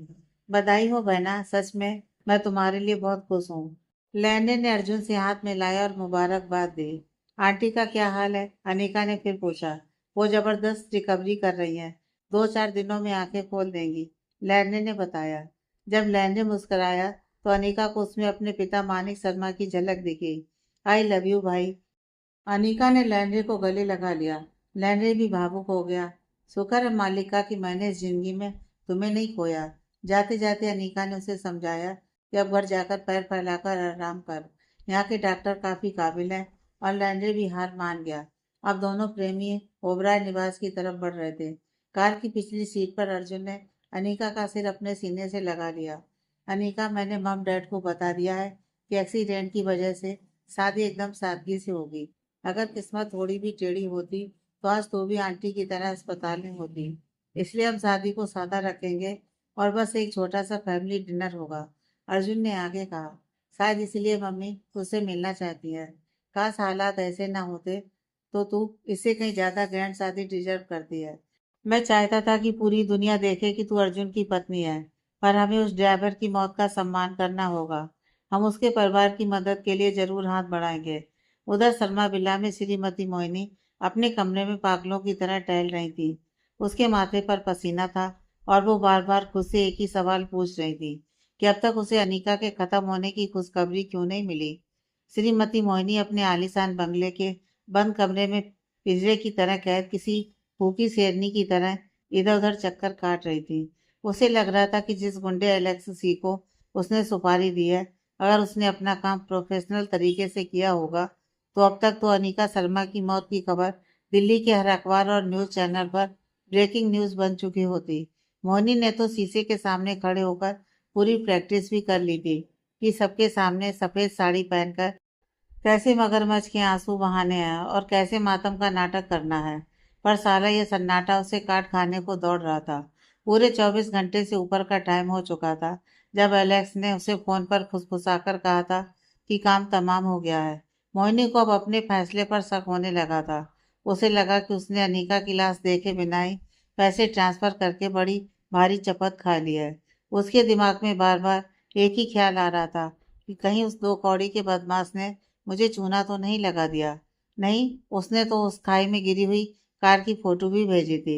बधाई हो बहना, सच में मैं तुम्हारे लिए बहुत खुश हूँ। लैंडे ने अर्जुन से हाथ मिलाया और मुबारकबाद दी। आंटी का क्या हाल है? अनीका ने फिर पूछा। वो जबरदस्त रिकवरी कर रही हैं। 2-4 दिनों में आंखें खोल देंगी, लैंडे ने बताया। जब लैंडे मुस्कुराया तो अनीका को उसमें अपने पिता मानिक शर्मा की झलक दिखी। आई लव यू भाई। अनीका ने लैंडे को गले लगा लिया। लैंडे भी भावुक हो गया। शुक्र है मालिका कि मैंने इस जिंदगी में तुम्हें नहीं खोया। जाते जाते अनीका ने उसे समझाया कि अब घर जाकर पैर फैलाकर आराम कर। यहाँ के डॉक्टर काफी काबिल हैं। और लैंडे भी हार मान गया। अब दोनों प्रेमी ओबराय निवास की तरफ बढ़ रहे थे। कार की पिछली सीट पर अर्जुन ने अनीका का सिर अपने सीने से लगा लिया। अनीका, मैंने मम डैड को बता दिया है कि एक्सीडेंट की वजह से शादी एकदम सादगी से होगी। अगर किस्मत थोड़ी भी टेढ़ी होती तो आज तो भी आंटी की तरह अस्पताल में होती। इसलिए हम शादी को सादा रखेंगे और बस एक छोटा सा फैमिली डिनर होगा। अर्जुन ने आगे कहा। शायद इसलिए मम्मी तुझसे मिलना चाहती है। काश हालात ऐसे ना होते तो तू इससे कहीं ज्यादा ग्रैंड शादी डिजर्व करती है। मैं चाहता था कि पूरी दुनिया देखे कि तू अर्जुन की पत्नी है, पर हमें उस ड्राइवर की मौत का सम्मान करना होगा। हम उसके परिवार की मदद के लिए जरूर हाथ बढ़ाएंगे। उधर शर्मा विला में श्रीमती मोहिनी अपने कमरे में पागलों की तरह टहल रही थी। उसके माथे पर पसीना था और वो बार बार खुद से एक ही सवाल पूछ रही थी कि अब तक उसे अनीका के खत्म होने की खुशखबरी क्यों नहीं मिली। श्रीमती मोहिनी अपने आलीशान बंगले के बंद कमरे में पिंजरे की तरह कैद किसी भूखी शेरनी की तरह इधर उधर चक्कर काट रही थी। उसे लग रहा था कि जिस गुंडे एलेक्स सी को उसने सुपारी दी है, अगर उसने अपना काम प्रोफेशनल तरीके से किया होगा तो अब तक तो अनीका शर्मा की मौत की खबर दिल्ली के हर अखबार और न्यूज चैनल पर ब्रेकिंग न्यूज बन चुकी होती। मोहिनी ने तो शीशे के सामने खड़े होकर पूरी प्रैक्टिस भी कर ली थी कि सबके सामने सफेद साड़ी पहनकर कैसे मगरमच्छ के आंसू बहाने हैं और कैसे मातम का नाटक करना है। पर साला ये सन्नाटा उसे काट खाने को दौड़ रहा था। पूरे 24 घंटे से ऊपर का टाइम हो चुका था जब एलेक्स ने उसे फोन पर फुसफुसाकर कहा था कि काम तमाम हो गया है। मोहिनी को अब अपने फैसले पर शक होने लगा था। उसे लगा कि उसने अनीका की लाश देखे बिना ही पैसे ट्रांसफर करके बड़ी भारी चपत खा ली है। उसके दिमाग में बार बार एक ही ख्याल आ रहा था कि कहीं उस 2 कौड़ी के बदमाश ने मुझे चूना तो नहीं लगा दिया। नहीं, उसने तो उस खाई में गिरी हुई कार की फोटो भी भेजी थी।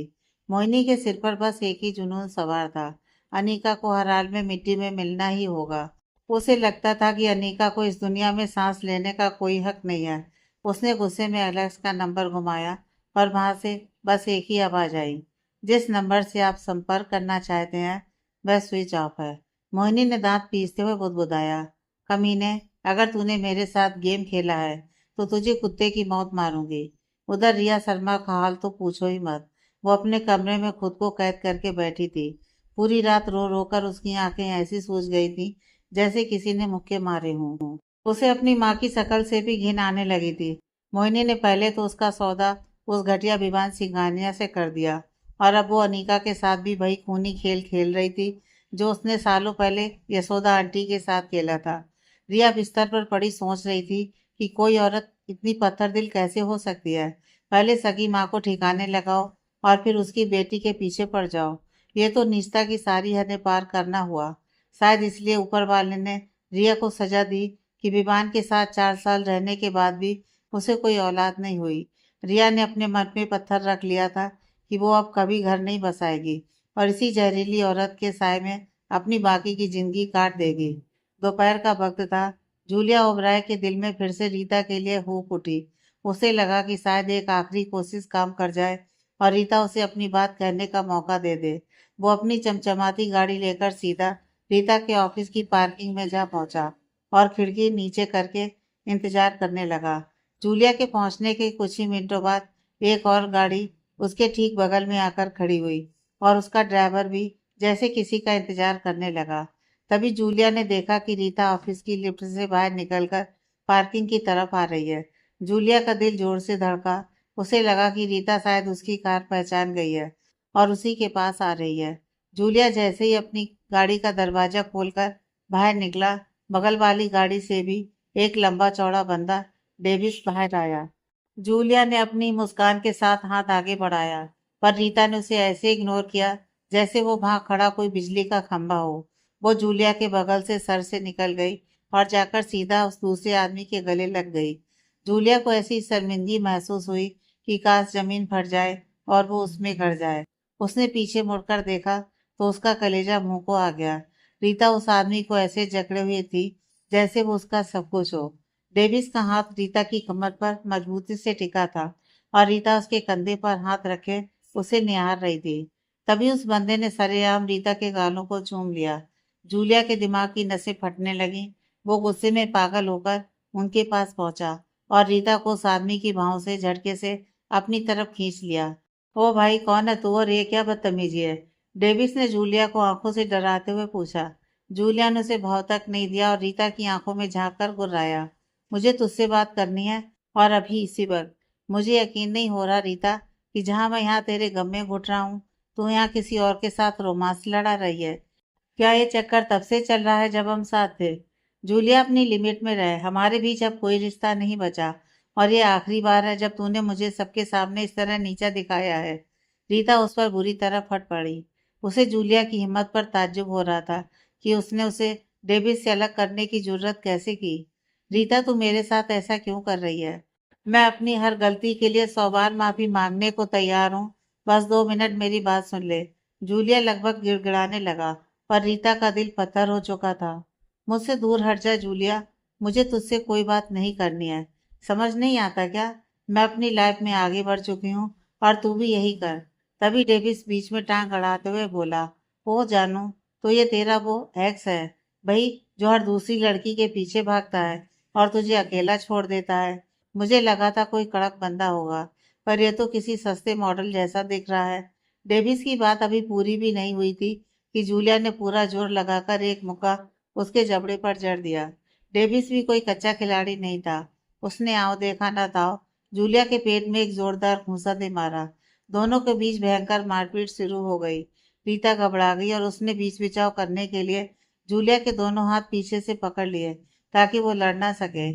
मोहिनी के सिर पर बस एक ही जुनून सवार था। अनीका को हर हाल में मिट्टी में मिलना ही होगा। उसे लगता था कि अनीका को इस दुनिया में सांस लेने का कोई हक नहीं है। उसने गुस्से में एलेक्स का नंबर घुमाया पर वहां से बस एक ही आवाज आई। जिस नंबर से आप संपर्क करना चाहते हैं वह स्विच ऑफ है। मोहिनी ने दांत पीसते हुए बुदबुदाया। कमीने, अगर तूने मेरे साथ गेम खेला है तो तुझे कुत्ते की मौत मारूंगी। उधर रिया शर्मा का हाल तो पूछो ही मत। वो अपने कमरे में खुद को कैद करके बैठी थी। पूरी रात रो रो कर उसकी आंखें ऐसी सूज गई थी जैसे किसी ने मुक्के मारे हों। उसे अपनी माँ की शक्ल से भी घिन आने लगी थी। मोहिनी ने पहले तो उसका सौदा उस घटिया विवान सिंघानिया से कर दिया और अब वो अनीका के साथ भी वही खूनी खेल खेल रही थी जो उसने सालों पहले यशोदा आंटी के साथ खेला था। रिया बिस्तर पर पड़ी सोच रही थी कि कोई औरत इतनी पत्थर दिल कैसे हो सकती है। पहले सगी माँ को ठिकाने लगाओ और फिर उसकी बेटी के पीछे पड़ जाओ। ये तो निजता की सारी हदें पार करना हुआ। शायद इसलिए ऊपर वाले ने रिया को सजा दी कि विवान के साथ 4 साल रहने के बाद भी उसे कोई औलाद नहीं हुई। रिया ने अपने मन में पत्थर रख लिया था कि वो अब कभी घर नहीं बसाएगी और इसी जहरीली औरत के साय में अपनी बाकी की जिंदगी काट देगी। दोपहर का वक्त था। जूलिया ओबराय के दिल में फिर से रीता के लिए हूक उठी। उसे लगा कि शायद एक आखिरी कोशिश काम कर जाए और रीता उसे अपनी बात कहने का मौका दे दे। वो अपनी चमचमाती गाड़ी लेकर सीधा रीता के ऑफिस की पार्किंग में जा पहुंचा और खिड़की नीचे करके इंतजार करने लगा। जूलिया के पहुंचने के कुछ ही मिनटों बाद एक और गाड़ी उसके ठीक बगल में आकर खड़ी हुई और उसका ड्राइवर भी जैसे किसी का इंतजार करने लगा। तभी जूलिया ने देखा कि रीता ऑफिस की लिफ्ट से बाहर निकलकर पार्किंग की तरफ आ रही है। जूलिया का दिल जोर से धड़का। उसे लगा कि रीता शायद उसकी कार पहचान गई है और उसी के पास आ रही है। जूलिया जैसे ही अपनी गाड़ी का दरवाजा खोलकर बाहर निकला, बगल वाली गाड़ी से भी एक लंबा चौड़ा बंदा डेविस बाहर आया। जूलिया ने अपनी मुस्कान के साथ हाथ आगे बढ़ाया, पर रीता ने उसे ऐसे इग्नोर किया जैसे वो वहां खड़ा कोई बिजली का खंभा हो। वो जूलिया के बगल से सर से निकल गई और जाकर सीधा उस दूसरे आदमी के गले लग गई। जूलिया को ऐसी शर्मिंदगी महसूस हुई कि काश जमीन फट जाए और वो उसमें गड़ जाए। उसने पीछे मुड़कर देखा तो उसका कलेजा मुंह को आ गया। रीता उस आदमी को ऐसे जकड़े हुए थी जैसे वो उसका सब कुछ हो। डेविस का हाथ रीता की कमर पर मजबूती से टिका था और रीता उसके कंधे पर हाथ रखे उसे निहार रही थी। तभी उस बंदे ने सरेआम रीता के गालों को चूम लिया। जूलिया के दिमाग की नसें फटने लगी। वो गुस्से में पागल होकर उनके पास पहुंचा और रीता को उस आदमी की बाहों से झटके से अपनी तरफ खींच लिया। ओ भाई, कौन है तू और ये क्या बदतमीजी है? डेविस ने जूलिया को आंखों से डराते हुए पूछा। जूलिया ने उसे भाव तक नहीं दिया और रीता की आंखों में झांक कर गुर्राया। मुझे तुझसे बात करनी है और अभी इसी वक्त। मुझे यकीन नहीं हो रहा रीता कि जहां मैं यहाँ तेरे गम में घुट रहा हूँ, तू यहाँ किसी और के साथ रोमांस लड़ा रही है। क्या ये चक्कर तब से चल रहा है जब हम साथ थे? जूलिया, अपनी लिमिट में रहे। हमारे बीच अब कोई रिश्ता नहीं बचा और ये आखिरी बार है जब तूने मुझे सबके सामने इस तरह नीचा दिखाया है। रीता उस पर बुरी तरह फट पड़ी। उसे जूलिया की हिम्मत पर ताज्जुब हो रहा था कि उसने उसे डेविड से अलग करने की जुर्रत कैसे की। रीता, तू मेरे साथ ऐसा क्यों कर रही है? मैं अपनी हर गलती के लिए 100 बार माफी मांगने को तैयार हूँ। बस 2 मिनट मेरी बात सुन ले। जूलिया लगभग गिड़गिड़ाने लगा, पर रीता का दिल पत्थर हो चुका था। मुझसे दूर हट जा जूलिया। मुझे तुझसे कोई बात नहीं करनी है। समझ नहीं आता क्या? मैं अपनी लाइफ में आगे बढ़ चुकी हूँ और तू भी यही कर। तभी डेविस बीच में टांग अड़ाते हुए बोला, ओ जानू, तो ये तेरा वो एक्स है भाई, जो हर दूसरी लड़की के पीछे भागता है और तुझे अकेला छोड़ देता है। मुझे लगा था कोई कड़क बंदा होगा, पर यह तो किसी सस्ते मॉडल जैसा दिख रहा है। डेविस की बात अभी पूरी भी नहीं हुई थी कि जूलिया ने पूरा जोर लगाकर एक मुक्का उसके जबड़े पर जड़ दिया। डेविस भी कोई कच्चा खिलाड़ी नहीं था। उसने आओ देखा ना था, जूलिया के पेट में एक जोरदार घूंसा दे मारा। दोनों के बीच भयंकर मारपीट शुरू हो गई। रीता घबरा गई और उसने बीच बिचाव करने के लिए जूलिया के दोनों हाथ पीछे से पकड़ लिए ताकि वो लड़ ना सके।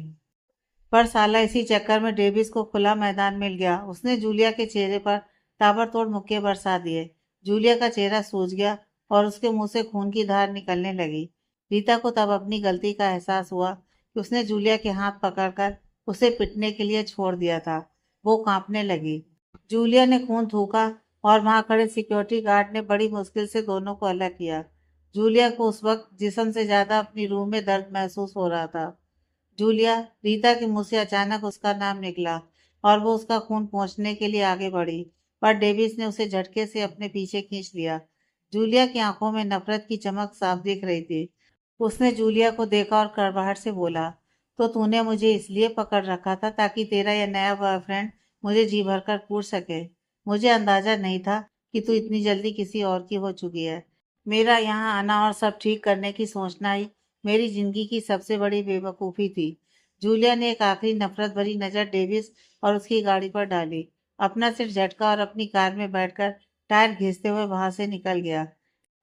पर साला इसी चक्कर में डेविस को खुला मैदान मिल गया। उसने जूलिया के चेहरे पर ताबड़तोड़ मुक्के बरसा दिए। जूलिया का चेहरा सूज गया और उसके मुंह से खून की धार निकलने लगी। रीता को तब अपनी गलती का एहसास हुआ कि उसने जूलिया के हाथ पकड़कर उसे पिटने के लिए छोड़ दिया था। वो कांपने लगी। जूलिया ने खून थूका और वहां खड़े सिक्योरिटी गार्ड ने बड़ी मुश्किल से दोनों को अलग किया। जूलिया को उस वक्त जिस्म से ज्यादा अपनी रूह में दर्द महसूस हो रहा था। जूलिया, रीता के मुंह से अचानक उसका नाम निकला और वो उसका खून पोंछने के लिए आगे बढ़ी, पर डेविस ने उसे झटके से अपने पीछे खींच लिया। जूलिया की आंखों में नफरत की चमक साफ दिख रही थी। उसने जूलिया को देखा और कड़वाहट से बोला, तो तूने मुझे इसलिए पकड़ रखा था ताकि तेरा यह नया बॉयफ्रेंड मुझे जी भरकर कूट सके? मुझे अंदाजा नहीं था कि तू इतनी जल्दी किसी और की हो चुकी है। मेरा यहाँ आना और सब ठीक करने की सोचना ही मेरी जिंदगी की सबसे बड़ी बेवकूफ़ी थी। जूलिया ने एक आखिरी नफरत भरी नज़र डेविस और उसकी गाड़ी पर डाली, अपना सिर झटका और अपनी कार में बैठकर टायर घिसते हुए वहां से निकल गया।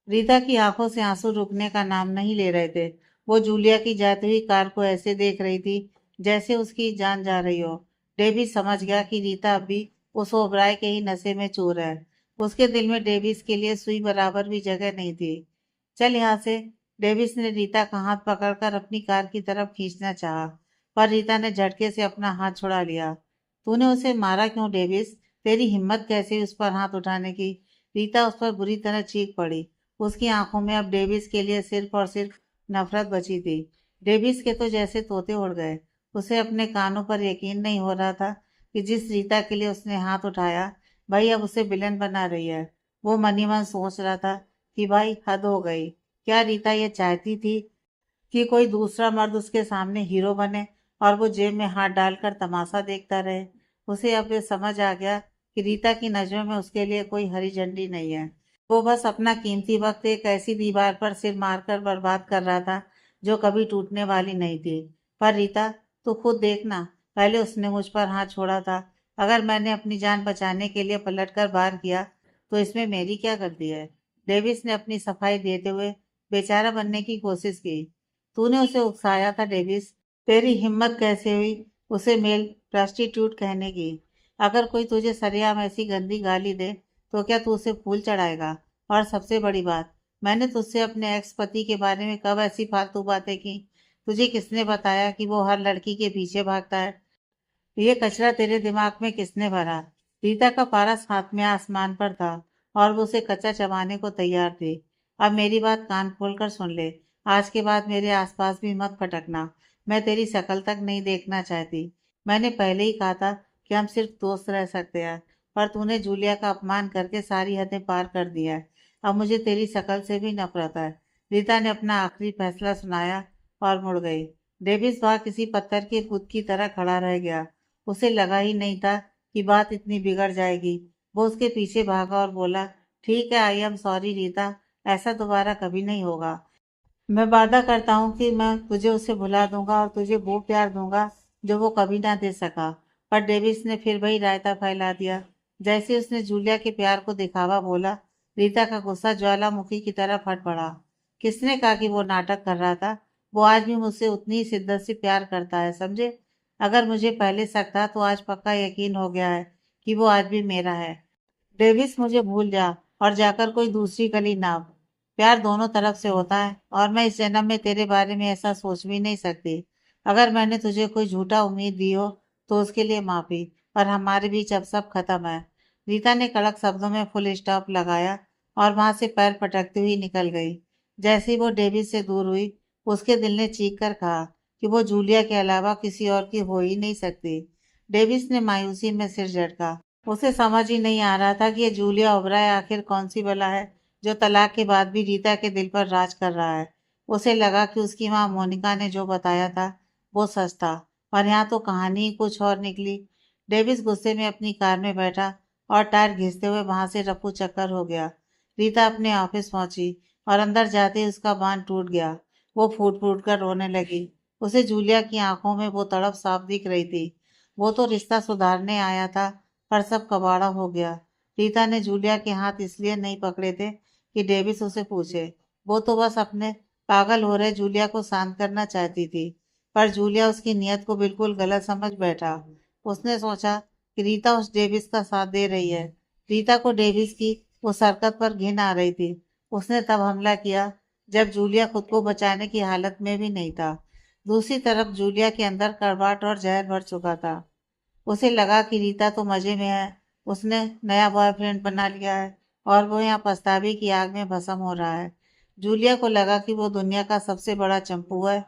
रीता की आंखों से आंसू रुकने का नाम नहीं ले रहे थे। वो जूलिया की जाती हुई कार को ऐसे देख रही थी जैसे उसकी जान जा रही हो। डेविस समझ गया कि रीता अभी उस ओबराय के ही नशे में चूर है। उसके दिल में डेविस के लिए सुई बराबर भी जगह नहीं थी। चल यहाँ से। डेविस ने रीता का हाथ पकड़कर अपनी कार की तरफ खींचना चाहा, पर रीता ने झटके से अपना हाथ छुड़ा लिया। तूने उसे मारा क्यों डेविस? तेरी हिम्मत कैसे हुई उस पर हाथ उठाने की? रीता उस पर बुरी तरह चीख पड़ी उसकी आंखों में अब डेविस के लिए सिर्फ और सिर्फ नफरत बची थी। डेविस के तो जैसे तोते उड़ गए। उसे अपने कानों पर यकीन नहीं हो रहा था कि जिस रीता के लिए उसने हाथ उठाया, भाई अब उसे विलन बना रही है। वो मन ही मन सोच रहा था कि भाई हद हो गई। क्या रीता ये चाहती थी कि कोई दूसरा मर्द उसके सामने हीरो बने और वो जेब में हाथ डालकर तमाशा देखता रहे? उसे अब ये समझ आ गया कि रीता की नजरों में उसके लिए कोई हरी झंडी नहीं है। वो बस अपना कीमती वक्त एक ऐसी दीवार पर सिर मारकर बर्बाद कर रहा था जो कभी टूटने वाली नहीं थी। पर रीता, तू खुद देखना, पहले उसने मुझ पर हाथ छोड़ा था। अगर मैंने अपनी जान बचाने के लिए पलटकर वार किया तो इसमें मेरी क्या गलती है? डेविस ने अपनी सफाई देते हुए बेचारा बनने की कोशिश की। तूने उसे उकसाया था डेविस। तेरी हिम्मत कैसे हुई उसे मेल प्रोस्टिट्यूट कहने की? अगर कोई तुझे सरेआम ऐसी गंदी गाली दे तो क्या तू उसे फूल चढ़ाएगा? और सबसे बड़ी बात, मैंने तुझसे अपने एक्स पति के बारे में कब ऐसी फालतू बातें की? तुझे किसने बताया कि वो हर लड़की के पीछे भागता है? ये कचरा तेरे दिमाग में किसने भरा? रीता का पारस हाथ में आसमान पर था और वो उसे कच्चा चबाने को तैयार थी। अब मेरी बात कान खोलकर सुन ले। आज के बाद मेरे आसपास भी मत फटकना। मैं तेरी शक्ल तक नहीं देखना चाहती। मैंने पहले ही कहा था कि हम सिर्फ दोस्त रह सकते हैं, पर तूने जूलिया का अपमान करके सारी हदें पार कर दिया है। अब मुझे तेरी शक्ल से भी नफरत है। रीता ने अपना आखिरी फैसला सुनाया और मुड़ गई। डेविस वहां किसी पत्थर के पुत की तरह खड़ा रह गया। उसे लगा ही नहीं था कि बात इतनी बिगड़ जाएगी। वो उसके पीछे भागा और बोला, ठीक है, आई एम सॉरी रीता, ऐसा दोबारा कभी नहीं होगा। मैं वादा करता हूँ कि मैं तुझे उसे भुला दूंगा और तुझे वो प्यार दूंगा जो वो कभी ना दे सका। पर डेविस ने फिर वही रायता फैला दिया। जैसे उसने जूलिया के प्यार को दिखावा बोला, रीता का गुस्सा ज्वालामुखी की तरह फट पड़ा। किसने कहा कि वो नाटक कर रहा था? वो आज भी मुझसे उतनी ही शिद्दत से प्यार करता है, समझे? अगर मुझे पहले शक था तो आज पक्का यकीन हो गया है कि वो आज भी मेरा है। डेविस, मुझे भूल जा और जाकर कोई दूसरी गली नाप। प्यार दोनों तरफ से होता है और मैं इस जन्म में तेरे बारे में ऐसा सोच भी नहीं सकती। अगर मैंने तुझे कोई झूठा उम्मीद दी हो तो उसके लिए माफी, पर हमारे बीच अब सब खत्म है। रीता ने कड़क शब्दों में फुल स्टॉप लगाया और वहां से पैर पटकती हुई निकल गई। जैसे ही वो डेविस से दूर हुई, उसके दिल ने चीख कर कहा कि वो जूलिया के अलावा किसी और की हो ही नहीं सकती। डेविस ने मायूसी में सिर झटका। उसे समझ ही नहीं आ रहा था कि ये जूलिया ओबराय आखिर कौन सी बला है जो तलाक के बाद भी रीता के दिल पर राज कर रहा है। उसे लगा कि उसकी माँ मोनिका ने जो बताया था वो सच था, और यहाँ तो कहानी ही कुछ और निकली। डेविस गुस्से में अपनी कार में बैठा और टायर घिसते हुए वहां से रफू चक्कर हो गया। रीता अपने ऑफिस पहुंची और अंदर जाते ही उसका बांध टूट गया। वो फूट फूट कर रोने लगी। उसे जूलिया की आंखों में वो तड़प साफ दिख रही थी। वो तो रिश्ता सुधारने आया था, पर सब कबाड़ा हो गया। रीता ने जूलिया के हाथ इसलिए नहीं पकड़े थे कि डेविस उसे पूछे। वो तो बस अपने पागल हो रहे जूलिया को शांत करना चाहती थी। पर जूलिया उसकी नीयत को बिल्कुल गलत समझ बैठा। उसने सोचा कि रीता उस डेविस का साथ दे रही है। रीता को डेविस की उस हरकत पर घिन आ रही थी। उसने तब हमला किया जब जूलिया खुद को बचाने की हालत में भी नहीं था। दूसरी तरफ जूलिया के अंदर कड़वाहट और जहर भर चुका था। उसे लगा कि रीता तो मजे में है, उसने नया बॉयफ्रेंड बना लिया है और वो यहाँ पछतावे की आग में भस्म हो रहा है। जूलिया को लगा कि वो दुनिया का सबसे बड़ा चंपू है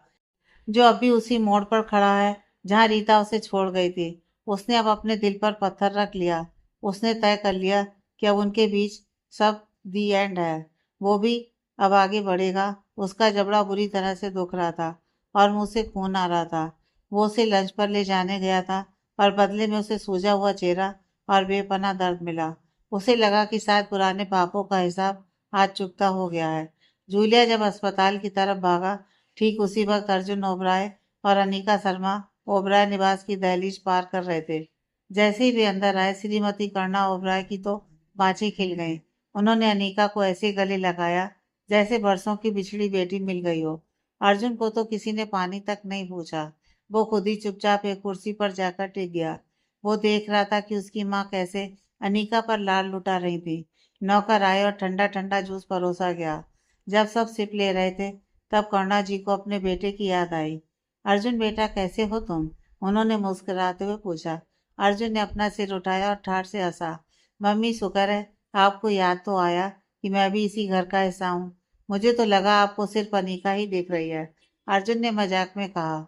जो अभी उसी मोड़ पर खड़ा है जहाँ रीता उसे छोड़ गई थी। उसने अब अपने दिल पर पत्थर रख लिया। उसने तय कर लिया कि अब उनके बीच सब दी एंड है। वो भी अब आगे बढ़ेगा। उसका जबड़ा बुरी तरह से दुख रहा था और मुंह से खून आ रहा था। वो उसे लंच पर ले जाने गया था, पर बदले में उसे सूजा हुआ चेहरा और बेपनाह दर्द मिला। उसे लगा कि शायद पुराने पापों का हिसाब आज चुकता हो गया है। जूलिया जब अस्पताल की तरफ भागा, ठीक उसी वक्त अर्जुन ओबराय और अनिका शर्मा ओबराय निवास की दहलीज पार कर रहे थे। जैसे ही वे अंदर आए, श्रीमती कर्णा ओबराय की तो बाँछें खिल गईं। उन्होंने अनिका को ऐसे गले लगाया जैसे बरसों की बिछड़ी बेटी मिल गई हो। अर्जुन को तो किसी ने पानी तक नहीं पूछा। वो खुद ही चुपचाप एक कुर्सी पर जाकर टिक गया। वो देख रहा था कि उसकी माँ कैसे अनीका पर लाल लुटा रही थी। नौकर आए और ठंडा ठंडा जूस परोसा गया। जब सब सिप ले रहे थे, तब करुणा जी को अपने बेटे की याद आई। अर्जुन बेटा, कैसे हो तुम? उन्होंने मुस्कुराते हुए पूछा। अर्जुन ने अपना सिर उठाया और ठाठ से हंसा। मम्मी, शुक्र है आपको याद तो आया कि कि मैं भी इसी घर का हिस्सा हूँ। मुझे तो लगा आपको सिर्फ अनीका ही देख रही है। अर्जुन ने मजाक में कहा।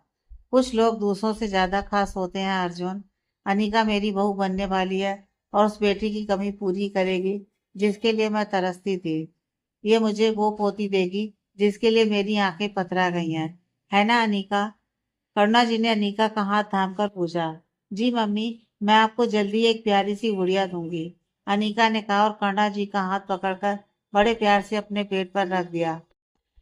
कुछ लोग दूसरों से ज्यादा खास होते हैं अर्जुन। अनीका मेरी बहू बनने वाली है और उस बेटी की कमी पूरी करेगी जिसके लिए मैं तरसती थी। ये मुझे वो पोती देगी जिसके लिए मेरी आंखें पथरा गई हैं। है ना अनीका? करुणा जी ने अनीका का हाथ थामकर पूछा। जी मम्मी, मैं आपको जल्दी एक प्यारी सी गुड़िया दूंगी, अनीका ने कहा और करुणा जी का हाथ पकड़कर बड़े प्यार से अपने पेट पर रख दिया।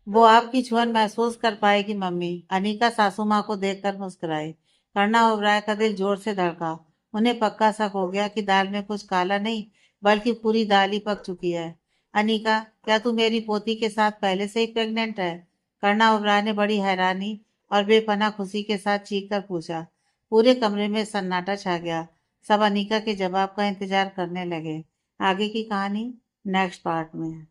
वो आपकी छुअन महसूस कर पाएगी मम्मी। अनीका सासू माँ को देखकर मुस्कुराई। करुणा और राय का दिल जोर से धड़का। उन्हें पक्का शक हो गया कि दाल में कुछ काला नहीं बल्कि पूरी दाल ही पक चुकी है। अनीका, क्या तू मेरी पोती के साथ पहले से ही प्रेग्नेंट है? करुणा और राय ने बड़ी हैरानी और बेपनाह खुशी के साथ चीख कर पूछा। पूरे कमरे में सन्नाटा छा गया। सब अनीका के जवाब का इंतजार करने लगे। आगे की कहानी नेक्स्ट पार्ट में है।